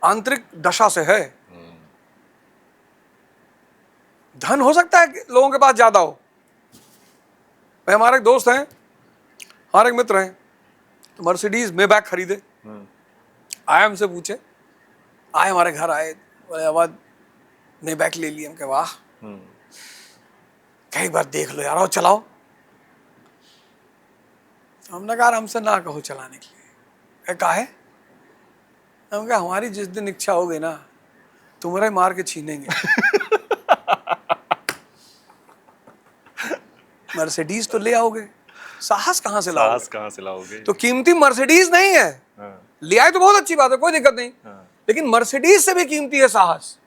आंतरिक दशा से है। धन हो सकता है कि लोगों के पास ज्यादा हो। हमारे एक दोस्त हैं, हमारे एक मित्र हैं, तो मर्सिडीज में बैग खरीदे, आए हमसे पूछे, आए हमारे घर आए, बोले अब में बैग ले लिए। हम कहे वाह, कई बार देख लो यार, आओ चलाओ। तो हमने कहा हमसे ना कहो चलाने के लिए। कहा है? हम कहा हमारी जिस दिन इच्छा होगी ना तुम्हारे मार के छीनेंगे। मर्सिडीज तो ले आओगे, साहस कहां से लाओगे? साहस कहां से लाओगे? तो कीमती मर्सिडीज नहीं है। ले आए तो बहुत अच्छी बात है, कोई दिक्कत नहीं, लेकिन मर्सिडीज से भी कीमती है साहस।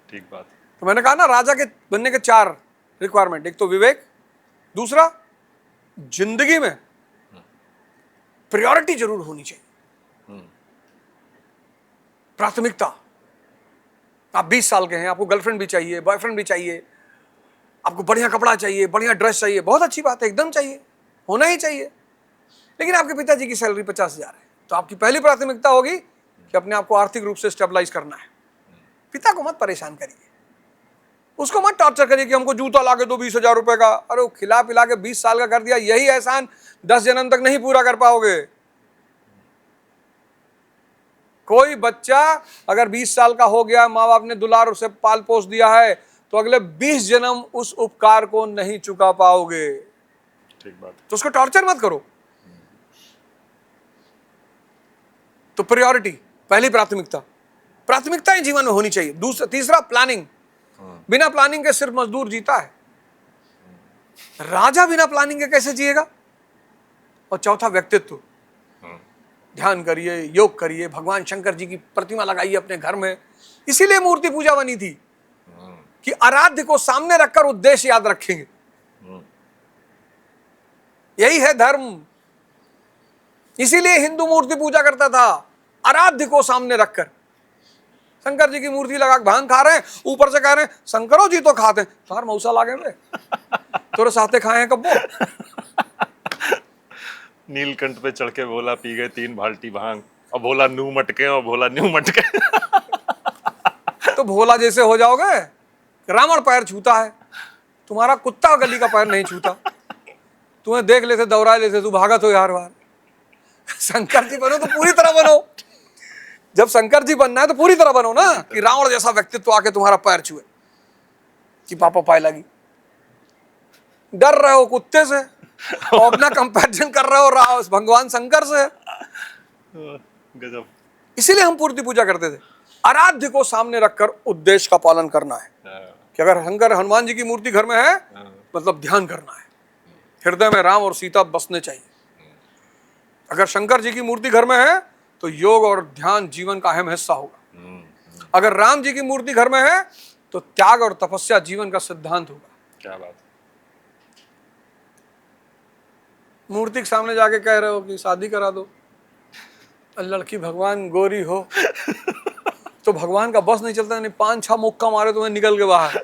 ठीक बात। तो मैंने कहा ना, राजा के बनने के 4 रिक्वायरमेंट, एक तो विवेक, दूसरा जिंदगी में प्रायोरिटी जरूर होनी चाहिए, प्राथमिकता। आप 20 साल के हैं, आपको गर्लफ्रेंड भी चाहिए, बॉयफ्रेंड भी चाहिए, आपको बढ़िया कपड़ा चाहिए, बढ़िया ड्रेस चाहिए, बहुत अच्छी बात है, एकदम चाहिए, होना ही चाहिए। लेकिन आपके पिताजी की सैलरी 50,000 है, तो आपकी पहली प्राथमिकता होगी कि अपने आप को आर्थिक रूप से स्टेबलाइज करना है। पिता को मत परेशान करिए, उसको मत टॉर्चर करिए कि हमको जूता ला के दो 20,000 रुपए का। अरे वो खिला पिला के 20 साल का कर दिया, यही एहसान 10 जन्म तक नहीं पूरा कर पाओगे। कोई बच्चा अगर 20 साल का हो गया, माँ बाप ने दुलार उसे पाल पोस दिया है, तो अगले 20 जन्म उस उपकार को नहीं चुका पाओगे। ठीक बात। तो उसको टॉर्चर मत करो। तो प्रायोरिटी, पहली प्राथमिकता ही जीवन में होनी चाहिए। दूसरा, तीसरा प्लानिंग। बिना प्लानिंग के सिर्फ मजदूर जीता है, राजा बिना प्लानिंग के कैसे जिएगा? और चौथा व्यक्तित्व। ध्यान करिए, योग करिए, भगवान शंकर जी की प्रतिमा लगाइए अपने घर में। इसीलिए मूर्ति पूजा बनी थी कि आराध्य को सामने रखकर उद्देश्य याद रखेंगे। यही है धर्म। इसीलिए हिंदू मूर्ति पूजा करता था, आराध्य को सामने रखकर। शंकर जी की मूर्ति लगा भांग खा रहे हैं, ऊपर से कह रहे हैं शंकरो जी तो खाते हैं, सार मौसा लागे में तोरे साथे खाए हैं कब्बो। नीलकंठ पे चढ़ के भोला पी गए 3 बाल्टी भांग, और भोला नू मटके, और भोला न्यू मटके। तो भोला जैसे हो जाओगे। रावण पैर छूता है, तुम्हारा कुत्ता गली का पैर नहीं छूता। तुम्हें देख लेते, दौड़ा लेते, तू भागत हो यार बार। शंकर जी बनो तो पूरी तरह बनो। जब शंकर जी बनना है तो पूरी तरह बनो ना, कि रावण जैसा व्यक्तित्व आके तुम्हारा पैर छुए कि पापा पाए लगी। डर रहे हो कुत्ते से और अपना कंपैरिजन कर रहे हो भगवान शंकर से। गजब। इसीलिए हम मूर्ति पूजा करते थे। आराध्य को सामने रखकर उद्देश्य का पालन करना है कि अगर शंकर हनुमान जी की मूर्ति घर में है मतलब ध्यान करना है, हृदय में राम और सीता बसने चाहिए। अगर शंकर जी की मूर्ति घर में है तो योग और ध्यान जीवन का अहम हिस्सा होगा। अगर राम जी की मूर्ति घर में है तो त्याग और तपस्या जीवन का सिद्धांत होगा। क्या बात। मूर्ति के सामने जाके कह रहे हो कि शादी करा दो, लड़की भगवान गोरी हो तो भगवान का बस नहीं चलता, नहीं 5-6 मुक्का मारे तुम्हें निकल के बाहर।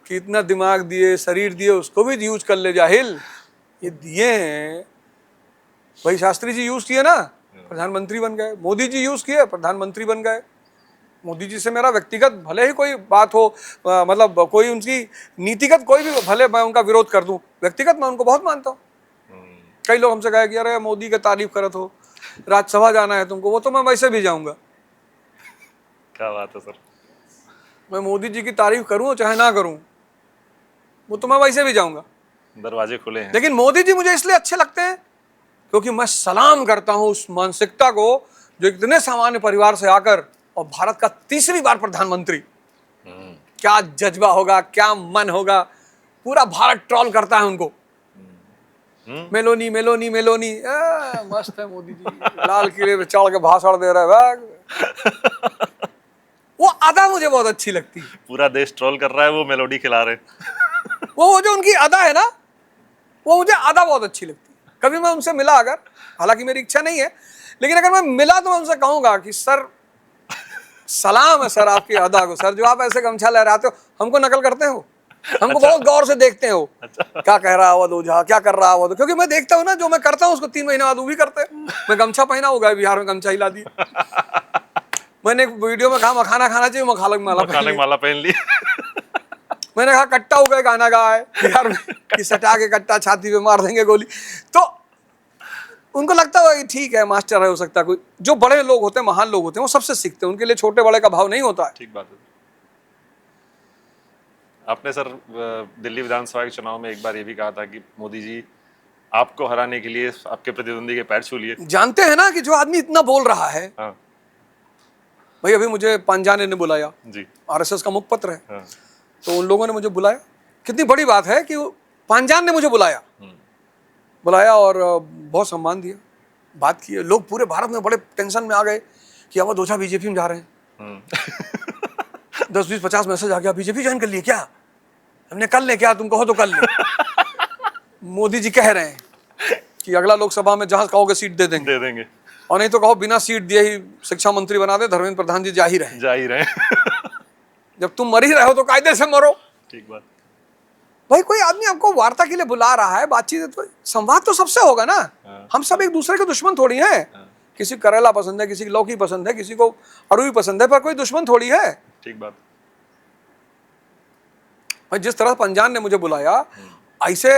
कितना दिमाग दिए, शरीर दिए, उसको भी यूज कर ले जाहिल। ये दिए हैं भाई, शास्त्री जी यूज किए ना, प्रधानमंत्री बन गए। मोदी जी यूज किए, प्रधानमंत्री बन गए। मोदी जी से मेरा व्यक्तिगत भले ही कोई बात हो, मतलब कोई उनकी नीतिगत कोई भी भले मैं उनका विरोध कर दूं, व्यक्तिगत मैं उनको बहुत मानता हूँ। कई लोग हमसे कहे कि अरे मोदी का तारीफ करत हो, राज्यसभा जाना है तुमको, वो तो मैं वैसे भी जाऊंगा। क्या बात है सर। मैं मोदी जी की तारीफ करूं चाहे ना करूं, वो तो मैं वैसे भी जाऊंगा। दरवाजे खुले हैं। लेकिन मोदी जी मुझे इसलिए अच्छे लगते हैं क्योंकि मैं सलाम करता हूं उस मानसिकता को जो इतने सामान्य परिवार से आकर और भारत का 3री बार प्रधानमंत्री, क्या जज्बा होगा, क्या मन होगा। पूरा भारत ट्रोल करता है उनको, मेलोनी मेलोनी मेलोनी। मस्त है मोदी जी, लाल किले पे चढ़ के भाषण दे रहे हैं। वो अदा मुझे बहुत अच्छी लगती है। पूरा देश ट्रोल कर रहा है, वो मेलोडी खिला रहे। वो जो उनकी अदा है ना, वो मुझे अदा बहुत अच्छी लगती है। कभी मैं उनसे मिला अगर, हालांकि मेरी इच्छा नहीं है, लेकिन अगर मैं मिला तो मैं उनसे कहूंगा कि सर सलाम है सर आपकी अदा को। सर जो आप ऐसे गमछा लहराते हो, हमको नकल करते हो, हमको बहुत गौर से देखते हो। क्या कह रहा है ओझा, क्या कर रहा है, क्योंकि मैं देखता हूँ ना जो मैं करता हूँ उसको 3 महीने बाद वो भी करते हैं। मैं गमछा पहना होगा, बिहार में गमछा हिला दिया। मैंने एक वीडियो में कहा मखाना खाना चाहिए, मखाना माला पहन ली। मैंने कहा कट्टा हो गए गाना गा है बिहार में कि सटा के कट्टा छाती पे मार देंगे गोली। तो उनको लगता है कि ठीक है मास्टर है, हो सकता है कोई। जो बड़े लोग होते हैं, महान लोग होते हैं, वो सबसे सीखते हैं, उनके लिए छोटे बड़े का भाव नहीं होता है। ठीक बात है। आपने सर दिल्ली विधानसभा के चुनाव में एक बार ये भी कहा था कि मोदी जी आपको हराने के लिए आपके प्रतिद्वंदी के पैर छू लिए। जानते हैं ना कि जो आदमी इतना बोल रहा है, हाँ। भाई अभी मुझे पंजाने ने बुलाया जी, आरएसएस का मुखपत्र है। हाँ। तो उन लोगों ने मुझे बुलाया। कितनी बड़ी बात है कि पंजान ने मुझे बुलाया और बहुत सम्मान दिया, बात की। लोग पूरे भारत में बड़े टेंशन में आ गए कि अब ओझा बीजेपी में जा रहे हैं। 10-20-50 मैसेज आ गया, बीजेपी ज्वाइन कर लिए क्या? हमने कर ले क्या, तुम कहो तो कर ले। मोदी जी कह रहे हैं कि अगला लोकसभा में जहां कहोगे सीट दे देंगे, और नहीं तो कहो बिना सीट दिए ही शिक्षा मंत्री बना दे, धर्मेंद्र प्रधान जी जा ही रहे। जब तुम मर ही रहे हो तो कायदे से मरो। ठीक बात। भाई कोई आदमी आपको वार्ता के लिए बुला रहा है, बातचीत, तो संवाद तो सबसे होगा ना। हम सब एक दूसरे के दुश्मन थोड़ी हैं। किसी को करेला पसंद है, किसी को लौकी पसंद है, किसी को अरुई पसंद है, पर कोई दुश्मन थोड़ी है। ठीक बात। भाई जिस तरह पंजान ने मुझे बुलाया, ऐसे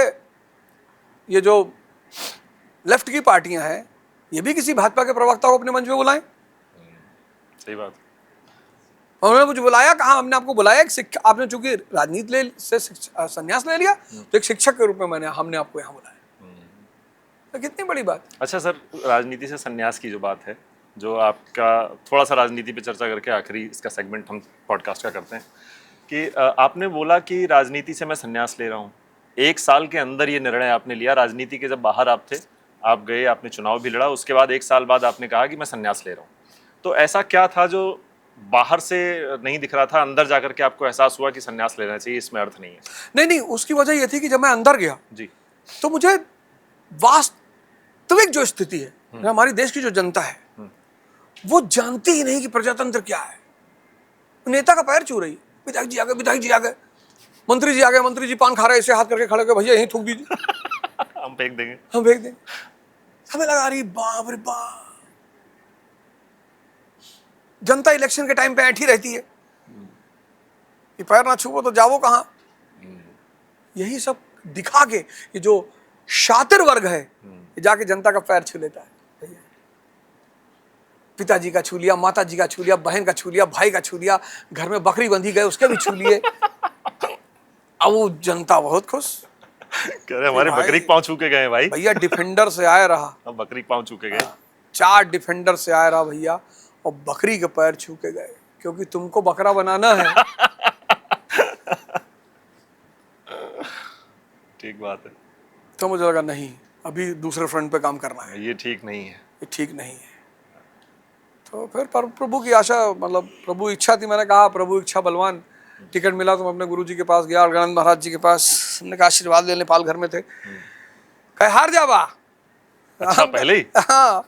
ये जो लेफ्ट की पार्टियां हैं, ये भी किसी भाजपा के प्रवक्ता को अपने मंच पे बुलाएं। सही बात। उन्होंने मुझे बुलाया, कहा हमने आपको बुलाया, एक आपने चूंकि राजनीति से संन्यास ले लिया तो एक शिक्षक के रूप में हमने आपको यहाँ बुलाया। तो कितनी बड़ी बात। अच्छा सर, राजनीति से संन्यास की जो बात है, जो आपका थोड़ा सा राजनीति पे चर्चा करके आखिरी इसका सेगमेंट हम पॉडकास्ट का करते हैं कि आपने बोला कि राजनीति से मैं संन्यास ले रहा हूँ। 1 साल के अंदर ये निर्णय आपने लिया। राजनीति के जब बाहर आप थे, आप गए, आपने चुनाव भी लड़ा, उसके बाद 1 साल बाद आपने कहा कि मैं संन्यास ले रहा हूँ। तो ऐसा क्या था जो बाहर से नहीं दिख रहा था, अंदर जाकर के आपको एहसास हुआ कि संन्यास लेना चाहिए, इसमें अर्थ नहीं है? नहीं, उसकी वजह ये थी कि जब मैं अंदर गया जी, तो मुझे वास्तविक जो स्थिति है, हमारी देश की जो जनता है, वो जानती ही नहीं कि प्रजातंत्र क्या है। नेता का पैर छू रही, विधायक जी आ गए, विधायक जी आ गए, मंत्री जी आ गए, मंत्री जी पान खा रहे, ऐसे हाथ करके खड़े हो, भैया यहीं थूक दीजिए। हम फेंक देंगे। हमें लगा अरे बाप रे बाप, जनता इलेक्शन के टाइम पे ऐठी रहती है कि पैर ना छुओ तो जाओ कहां। यही सब दिखा के ये जो शातिर वर्ग है, ये जाके जनता का पैर छू लेता है। पिताजी का छू लिया, माता जी का छू लिया, बहन का छू लिया, भाई का छू लिया, घर में बकरी बंधी गए उसके भी छू लिए। अब वो जनता बहुत खुश, कह रहे हमारे बकरी पांव छू के गए भाई। भैया डिफेंडर से आया रहा, अब बकरी पांव छू के गए। 4 डिफेंडर से आया रहा भैया, और बकरी के पैर छू के गए, क्योंकि तुमको बकरा बनाना है। ठीक बात है। तो मुझे लगा नहीं, अभी दूसरे फ्रंट पे काम करना है, ये ठीक नहीं है। ये ठीक नहीं है। तो फिर प्रभु की आशा, मतलब प्रभु इच्छा थी, मैंने कहा प्रभु इच्छा बलवान। टिकट मिला तो मैं अपने गुरु जी के पास गया, अलगानंद महाराज जी के पास। हमने कहा आशीर्वाद ले, नेपाल घर में थे। कहे हार जा बा। अच्छा, पहले ही? हाँ,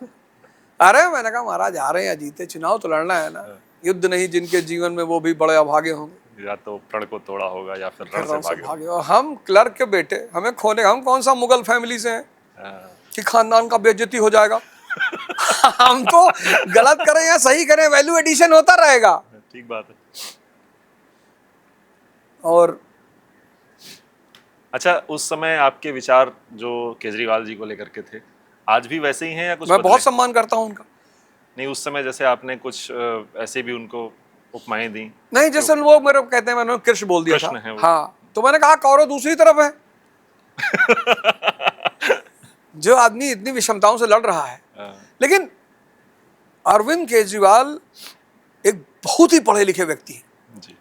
अरे मैंने कहा महाराज हारे या जीते, चुनाव तो लड़ना है ना। युद्ध नहीं जिनके जीवन में वो भी बड़े अभागे होंगे। या तो प्रण को तोड़ा होगा या फिर रण से भागे। और हम क्लर्क के बेटे, हमें खोने, हम कौन सा मुगल फैमिली से हैं कि खानदान का बेइज्जती हो जाएगा। हम तो गलत करें या सही करें, वैल्यू एडिशन होता रहेगा। ठीक बात है। और अच्छा, उस समय आपके विचार जो केजरीवाल जी को लेकर के थे, आज भी वैसे ही हैं या कुछ मैं बदले? बहुत सम्मान करता हूं उनका। नहीं, उस समय जैसे आपने कुछ ऐसे भी उनको उपमाएं दी। नहीं, जैसे वो मेरे कहते हैं, मैंने कृष्ण बोल दिया कृष्ण था। है वो। हाँ, तो मैंने कहा कौरव दूसरी तरफ है। जो आदमी इतनी विषमताओं से लड़ रहा है। लेकिन अरविंद केजरीवाल एक बहुत ही पढ़े लिखे व्यक्ति है जी।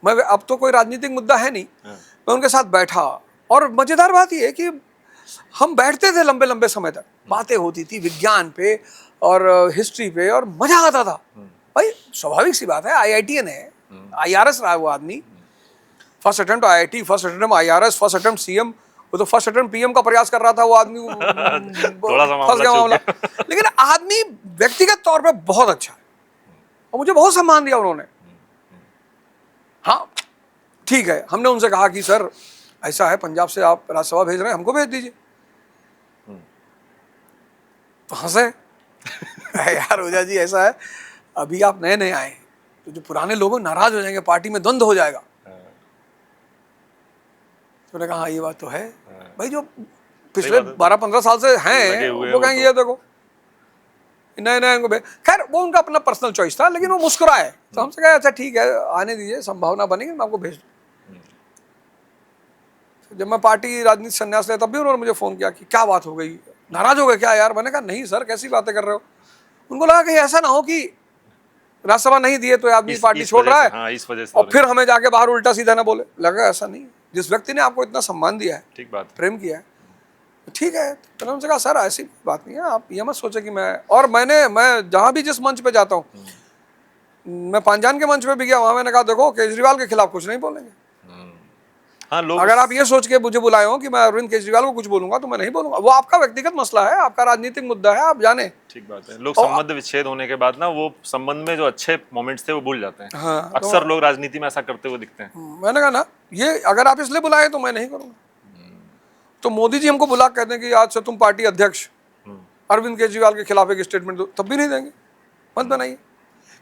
मैं, अब तो कोई राजनीतिक मुद्दा है नहीं, मैं उनके साथ बैठा, और मजेदार बात यह है कि हम बैठते थे लंबे लंबे समय तक, बातें होती थी विज्ञान पे और हिस्ट्री पे, और मजा आता था। भाई स्वाभाविक सी बात है, आईआईटीएन है, आईआरएस रहा है वो आदमी। First attempt IIT, first attempt IRS, first attempt CM. वो तो फर्स्ट अटेम्प्ट पीएम का प्रयास कर रहा था वो आदमी। थोड़ा सा फंस गया मामला। लेकिन आदमी व्यक्तिगत तौर पे बहुत अच्छा है, और मुझे बहुत सम्मान दिया उन्होंने। हाँ ठीक है, हमने उनसे कहा कि सर ऐसा है, पंजाब से आप राज्यसभा भेज रहे हैं, हमको भेज दीजिए। तो हंसे। यार ओझा जी ऐसा है, अभी आप नए नए आए, तो जो पुराने लोग नाराज हो जाएंगे, पार्टी में द्वंद्व हो जाएगा। तो मैंने कहा हाँ ये बात तो है भाई, जो पिछले 12-15 साल से हैं वो कहेंगे ये देखो नए नए को। खैर वो उनका अपना पर्सनल चॉइस था, लेकिन वो मुस्कुराए, तो हमसे कहा अच्छा ठीक है आने दीजिए, संभावना बनेगी मैं आपको भेज दूँ। जब मैं पार्टी राजनीति संन्यास लिया तब भी उन्होंने मुझे फोन किया कि क्या बात हो गई, नाराज हो गए क्या यार। मैंने कहा नहीं सर, कैसी बातें कर रहे हो। उनको लगा कि ऐसा ना हो कि राज्यसभा नहीं दिए तो आदमी पार्टी छोड़ रहा है। हाँ, इस वजह से और फिर हमें जाके बाहर उल्टा सीधा ना बोले। लगा ऐसा नहीं, जिस व्यक्ति ने आपको इतना सम्मान दिया है, ठीक बात, प्रेम किया है, ठीक है। तो मैंने उनसे कहा सर ऐसी बात नहीं है, आप ये मत सोचे कि मैं, और मैं जहां भी जिस मंच पे जाता हूँ, मैं पांजान के मंच पे भी गया, वहां मैंने कहा देखो केजरीवाल के खिलाफ कुछ नहीं बोलेंगे। हाँ, लोग अगर आप ये सोच के मुझे बुलाए हो कि मैं अरविंद केजरीवाल को कुछ बोलूंगा, तो मैं नहीं बोलूंगा। वो आपका व्यक्तिगत मसला है, आपका राजनीतिक मुद्दा है, आप जाने। ठीक बात है। लोग संबंध विच्छेद होने के बाद ना, वो संबंध में जो अच्छे मोमेंट्स थे वो भूल जाते हैं। हाँ, अक्सर लोग राजनीति में ऐसा करते हुए दिखते हैं। मैंने कहा ना, ये अगर आप इसलिए बुलाए तो मैं नहीं करूंगा। तो मोदी जी हमको बुला कहते हैं कि आज से तुम पार्टी अध्यक्ष अरविंद केजरीवाल के खिलाफ एक स्टेटमेंट दो, तब भी नहीं देंगे, मत बनाइए।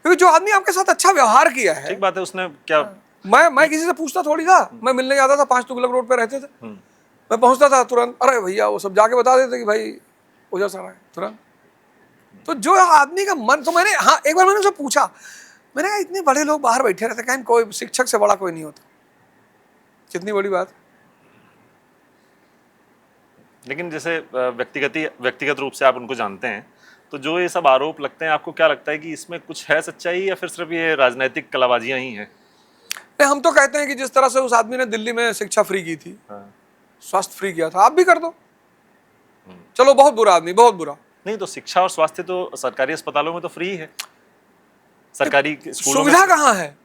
क्योंकि जो आदमी आपके साथ अच्छा व्यवहार किया है, ठीक बात है, उसने क्या, मैं किसी से पूछता थोड़ी था। मैं मिलने जाता था, 5 तुगलक रोड पे रहते थे, मैं पहुंचता था तुरंत, अरे भैया वो सब जाके बता देते कि भाई ओझा सर आए तुरंत। तो जो आदमी का मन, तो मैंने, हाँ एक बार मैंने उनसे पूछा, मैंने कहा इतने बड़े लोग बाहर बैठे रहते हैं, कोई शिक्षक से बड़ा कोई नहीं होता, कितनी बड़ी बात। लेकिन जैसे व्यक्तिगत रूप से आप उनको जानते हैं, तो जो ये सब आरोप लगते हैं, आपको क्या लगता है कि इसमें कुछ है सच्चाई या फिर सिर्फ ये राजनीतिक कलाबाजियां ही हैं? नहीं, हम तो कहते हैं कि जिस तरह से उस आदमी ने दिल्ली में शिक्षा फ्री की थी, स्वास्थ्य फ्री किया था, आप भी कर दो। चलो बहुत बुरा आदमी, बहुत बुरा। नहीं तो शिक्षा और स्वास्थ्य तो सरकारी अस्पतालों में तो फ्री है, सरकारी स्कूलों में। सुविधा कहाँ है?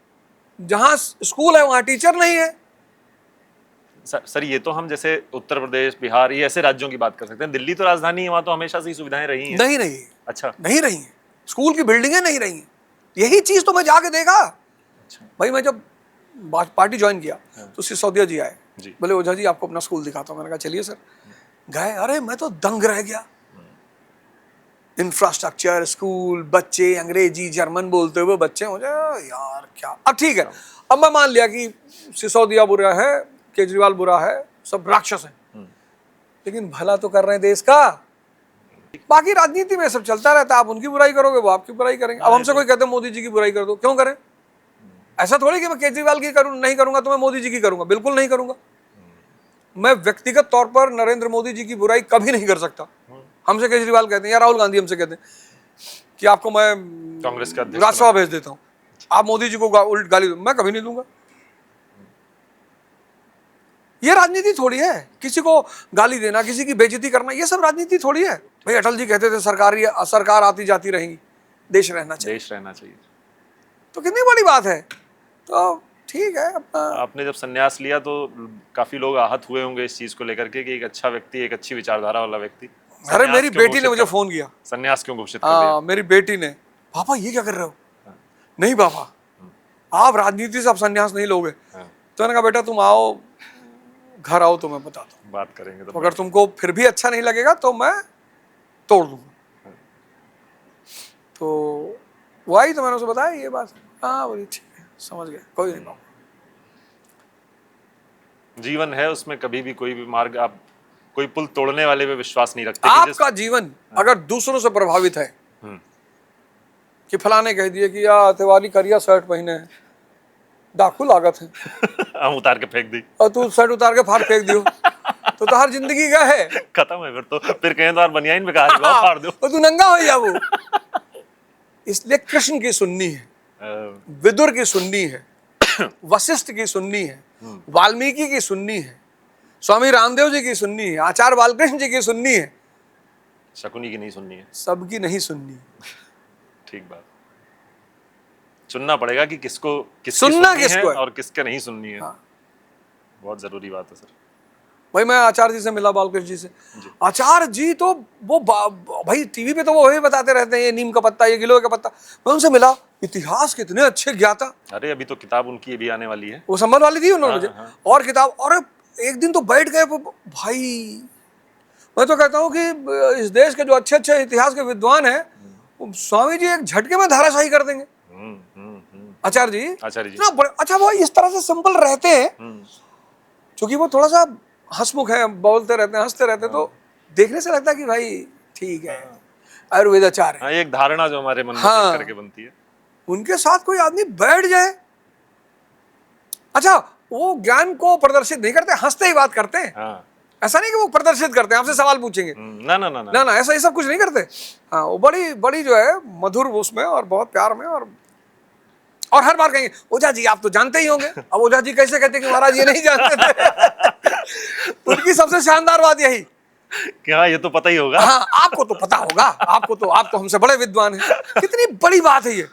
जहाँ स्कूल है वहाँ टीचर नहीं है। सर ये तो हम जैसे उत्तर प्रदेश, बिहार, ये ऐसे राज्यों की बात कर सकते हैं। दिल्ली तो राजधानी है, वहाँ तो हमेशा से ही सुविधाएं रही हैं। नहीं रही। अच्छा, नहीं रही है, स्कूल की बिल्डिंगें नहीं रही हैं। यही चीज तो मैं जाके देखा। अच्छा। भाई मैं जब पार्टी ज्वाइन किया तो सिसोदिया जी आए, जी। बोले ओझा जी आपको अपना स्कूल दिखाता हूँ। मैंने कहा चलिए सर। गए, अरे मैं तो दंग रह गया। इंफ्रास्ट्रक्चर, स्कूल, बच्चे अंग्रेजी जर्मन बोलते हुए बच्चे, मुझे यार क्या। अब ठीक है, अब मैं मान लिया कि सिसोदिया बुरा है, केजरीवाल बुरा है, सब राक्षस हैं, लेकिन भला तो कर रहे हैं देश का। बाकी राजनीति में सब चलता रहता है, आप उनकी बुराई करोगे वो आपकी बुराई करेंगे। अब हमसे कोई कहते हैं मोदी जी की बुराई कर दो, क्यों करें? ऐसा थोड़ी कि मैं केजरीवाल की नहीं करूंगा तो मैं मोदी जी की करूंगा, बिल्कुल नहीं करूंगा। मैं व्यक्तिगत तौर पर नरेंद्र मोदी जी की बुराई कभी नहीं कर सकता। हमसे केजरीवाल कहते हैं या राहुल गांधी हमसे कहते हैं कि आपको मैं कांग्रेस का अध्यक्ष राज्यसभा भेज देता हूँ, आप मोदी जी को उल्ट गाली दो, मैं कभी नहीं दूंगा। ये राजनीति थोड़ी है, किसी को गाली देना, किसी की बेइज्जती करना, ये सब राजनीति थोड़ी है। भाई अटल जी कहते थे सरकार आती जाती रहेंगी, देश रहना चाहिए। देश रहना चाहिए। तो कितनी बड़ी बात है। तो ठीक है अपना। आपने जब संन्यास लिया तो काफी लोग आहत हुए होंगे इस चीज को लेकर के कि एक अच्छा व्यक्ति, एक अच्छी विचारधारा वाला व्यक्ति। अरे मेरी बेटी ने मुझे फोन किया, संन्यास क्यों घोषित कर दिया? हाँ मेरी बेटी ने, पापा ये क्या कर रहे हो? नहीं पापा, आप राजनीति से अब संन्यास नहीं लोगे। तो मैंने कहा बेटा तुम आओ, घर आओ तो मैं बताता हूँ, बात करेंगे। तो अगर तुमको फिर भी अच्छा नहीं लगेगा तो मैं तोड़ दूंगा। तो वही तो मैंने उसे बताया ये बात। हाँ बोली ठीक है, समझ गया, कोई नहीं पापा। जीवन है, उसमें कभी भी कोई भी मार्ग, आप कोई पुल तोड़ने वाले पे विश्वास नहीं रखते। आपका जीवन अगर दूसरों से प्रभावित है कि फलाने कह दिए कि यार तिवारी करिया शर्ट पहने हैं, डाकू लागत है, हम उतार के फेंक दी और तू शर्ट उतार के फाड़ फेंक दियो, तो हर जिंदगी का है, खत्म है। फिर कहें तो यार बनियाइन में कहा फाड़ दो, तो तू नंगा हो जा वो। इसलिए कृष्ण की सुननी है, विदुर की सुननी है, वशिष्ठ की सुननी है, वाल्मीकि की सुननी है, स्वामी रामदेव जी की सुननी है, आचार्य बालकृष्ण जी की सुननी है, शकुनी की नहीं सुननी है, सबकी नहीं सुननी। ठीक बात। चुनना पड़ेगा कि किसको सुनना किसकी किसको है और किसके नहीं सुननी है। हाँ। बहुत जरूरी बात है सर। भाई मैं आचार्य जी से मिला, बालकृष्ण जी से। आचार्य जी तो वो भाई टीवी पे तो वो वही बताते रहते हैं, ये नीम का पत्ता, ये गिलोय का पत्ता। मैं उनसे मिला, इतिहास कितने अच्छे ज्ञाता। अरे अभी तो किताब उनकी भी आने वाली है, वो संबल वाली थी उन्होंने मुझे। हाँ। और किताब, और एक दिन तो बैठ गए भाई। मैं तो कहता हूँ कि इस देश के जो अच्छे अच्छे इतिहास के विद्वान हैं, स्वामी जी एक झटके में धाराशाही कर देंगे। आचार्य जी ना बड़े अच्छा, वो इस तरह से सिंपल रहते हैं, क्योंकि वो थोड़ा सा हंसमुख है, बोलते रहते हैं, हंसते रहते हैं, तो देखने से लगता है कि भाई ठीक है, आयुर्वेदाचार्य है। एक धारणा जो हमारे मन में करके बनती है। उनके साथ कोई आदमी बैठ जाए, अच्छा वो ज्ञान को प्रदर्शित नहीं करते, हंसते ही बात करते हैं। हाँ। ऐसा नहीं कि वो प्रदर्शित करते हैं, आपसे सवाल पूछेंगे, ना ना ना ना ना ना, ऐसा ये सब कुछ नहीं करते। हाँ वो बड़ी बड़ी जो है मधुर उसमें, और बहुत प्यार में, और हर बार कहेंगे ओझा जी आप तो जानते ही होंगे। अब ओझा जी कैसे कहते कि महाराज ये नहीं जानते थे। उनकी सबसे शानदार बात यही कि हाँ ये तो पता ही होगा। हाँ आपको तो पता होगा, आप तो हमसे बड़े विद्वान हैं। कितनी बड़ी बात है ये।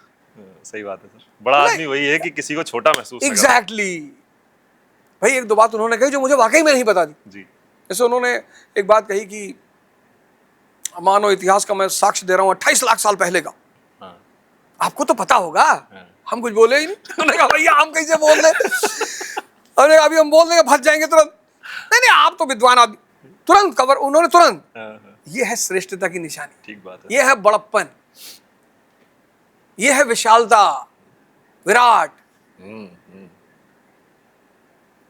सही बात है सर, बड़ा आदमी वही है कि किसी को छोटा महसूस एग्जैक्टली। भाई एक दो बात उन्होंने कही जो मुझे वाकई में नहीं पता थी जी। जैसे उन्होंने एक बात कही कि मानो इतिहास का मैं साक्ष्य दे रहा हूँ 28 लाख साल पहले का, हाँ। आपको तो पता होगा। हम कुछ बोले ही नहीं। उन्होंने कहा भैया हम कैसे बोल रहे, हमने कहा अभी हम बोल देंगे फंस जाएंगे तुरंत। नहीं नहीं आप तो विद्वान आदमी, तुरंत कवर उन्होंने तुरंत। ये है श्रेष्ठता की निशानी, ठीक बात है। ये है बड़प्पन, ये है विशालता, विराट।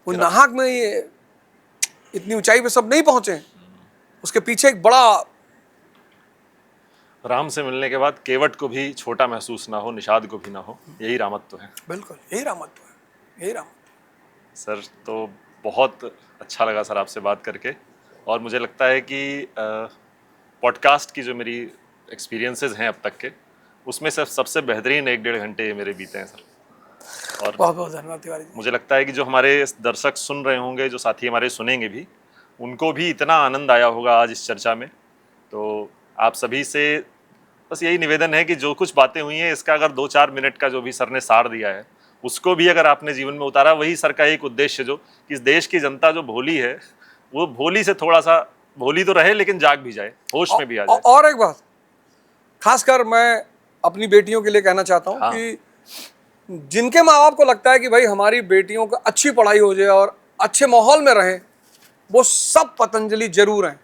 वो नाहक में ये इतनी ऊंचाई पे सब नहीं पहुंचे, उसके पीछे एक बड़ा। राम से मिलने के बाद केवट को भी छोटा महसूस ना हो, निषाद को भी ना हो, यही रामत्व है। बिल्कुल यही रामत्व है, यही रामत्व। सर तो बहुत अच्छा लगा सर आपसे बात करके, और मुझे लगता है कि पॉडकास्ट की जो मेरी एक्सपीरियंसेस हैं अब तक के, उसमें से सबसे बेहतरीन 1-1.5 घंटे मेरे बीते हैं सर। और बहुत बहुत धन्यवाद तिवारी जी। मुझे लगता है कि जो हमारे दर्शक सुन रहे होंगे, जो साथी हमारे सुनेंगे भी, उनको भी इतना आनंद आया होगा आज इस चर्चा में। तो आप सभी से बस यही निवेदन है कि जो कुछ बातें हुई हैं, इसका अगर 2-4 मिनट का जो भी सर ने सार दिया है, उसको भी अगर आपने जीवन में उतारा, वही सर का एक उद्देश्य, जो कि इस देश की जनता जो भोली है, वो भोली से थोड़ा सा भोली तो रहे लेकिन जाग भी जाए, होश में भी आ जाए। और एक बात खासकर मैं अपनी बेटियों के लिए कहना चाहता हूँ कि जिनके माँ बाप को लगता है कि भाई हमारी बेटियों को अच्छी पढ़ाई हो जाए और अच्छे माहौल में रहें, वो सब पतंजलि जरूर हैं।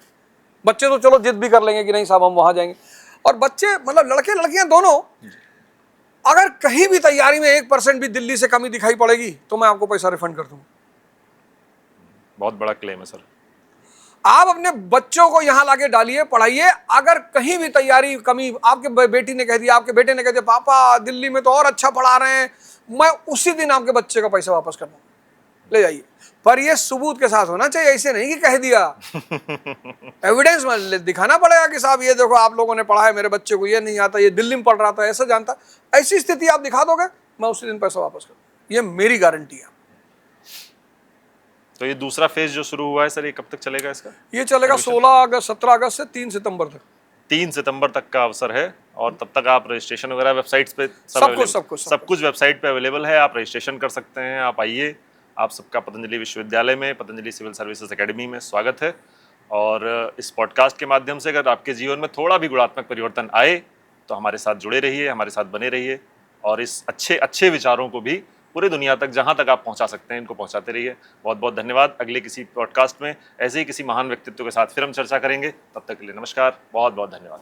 बच्चे तो चलो जिद भी कर लेंगे कि नहीं साहब हम वहां जाएंगे, और बच्चे मतलब लड़के लड़कियां दोनों, अगर कहीं भी तैयारी में 1% भी दिल्ली से कमी दिखाई पड़ेगी तो मैं आपको पैसा रिफंड कर दूंगा। बहुत बड़ा क्लेम है सर। आप अपने बच्चों को यहां लाके डालिए, पढ़ाइए, अगर कहीं भी तैयारी कमी, आपके बेटी ने कह दिया, आपके बेटे ने कह दिया पापा दिल्ली में तो और अच्छा पढ़ा रहे हैं, मैं उसी दिन आपके बच्चे का पैसा वापस कर दूंगा, ले जाइए। पर ये सबूत के साथ होना चाहिए, ऐसे नहीं कि कह दिया। एविडेंस में दिखाना पड़ेगा कि साहब ये देखो आप लोगों ने पढ़ा है, मेरे बच्चे को ये नहीं आता, ये दिल्ली में पढ़ रहा था, ऐसा जानता। ऐसी स्थिति आप दिखा दोगे, मैं उसी दिन पैसा वापस करूँ, ये मेरी गारंटी है। तो ये दूसरा फेज जो शुरू हुआ है सर, ये कब तक चलेगा इसका? ये चलेगा 16 अगस्त 17 अगस्त से 3 सितंबर तक। 3 सितंबर तक का अवसर है और तब तक आप रजिस्ट्रेशन वगैरह वेबसाइट्स पे सब कुछ वेबसाइट पे अवेलेबल है। आप रजिस्ट्रेशन कर सकते हैं। आप आइए, आप सबका पतंजलि विश्वविद्यालय में, पतंजलि सिविल सर्विसेज एकेडमी में स्वागत है। और इस पॉडकास्ट के माध्यम से अगर आपके जीवन में थोड़ा भी गुणात्मक परिवर्तन आए तो हमारे साथ जुड़े रहिए, हमारे साथ बने रहिए और इस अच्छे विचारों को भी पूरी दुनिया तक जहां तक आप पहुंचा सकते हैं इनको पहुंचाते रहिए। बहुत बहुत धन्यवाद। अगले किसी पॉडकास्ट में ऐसे ही किसी महान व्यक्तित्व के साथ फिर हम चर्चा करेंगे। तब तक के लिए नमस्कार, बहुत बहुत धन्यवाद।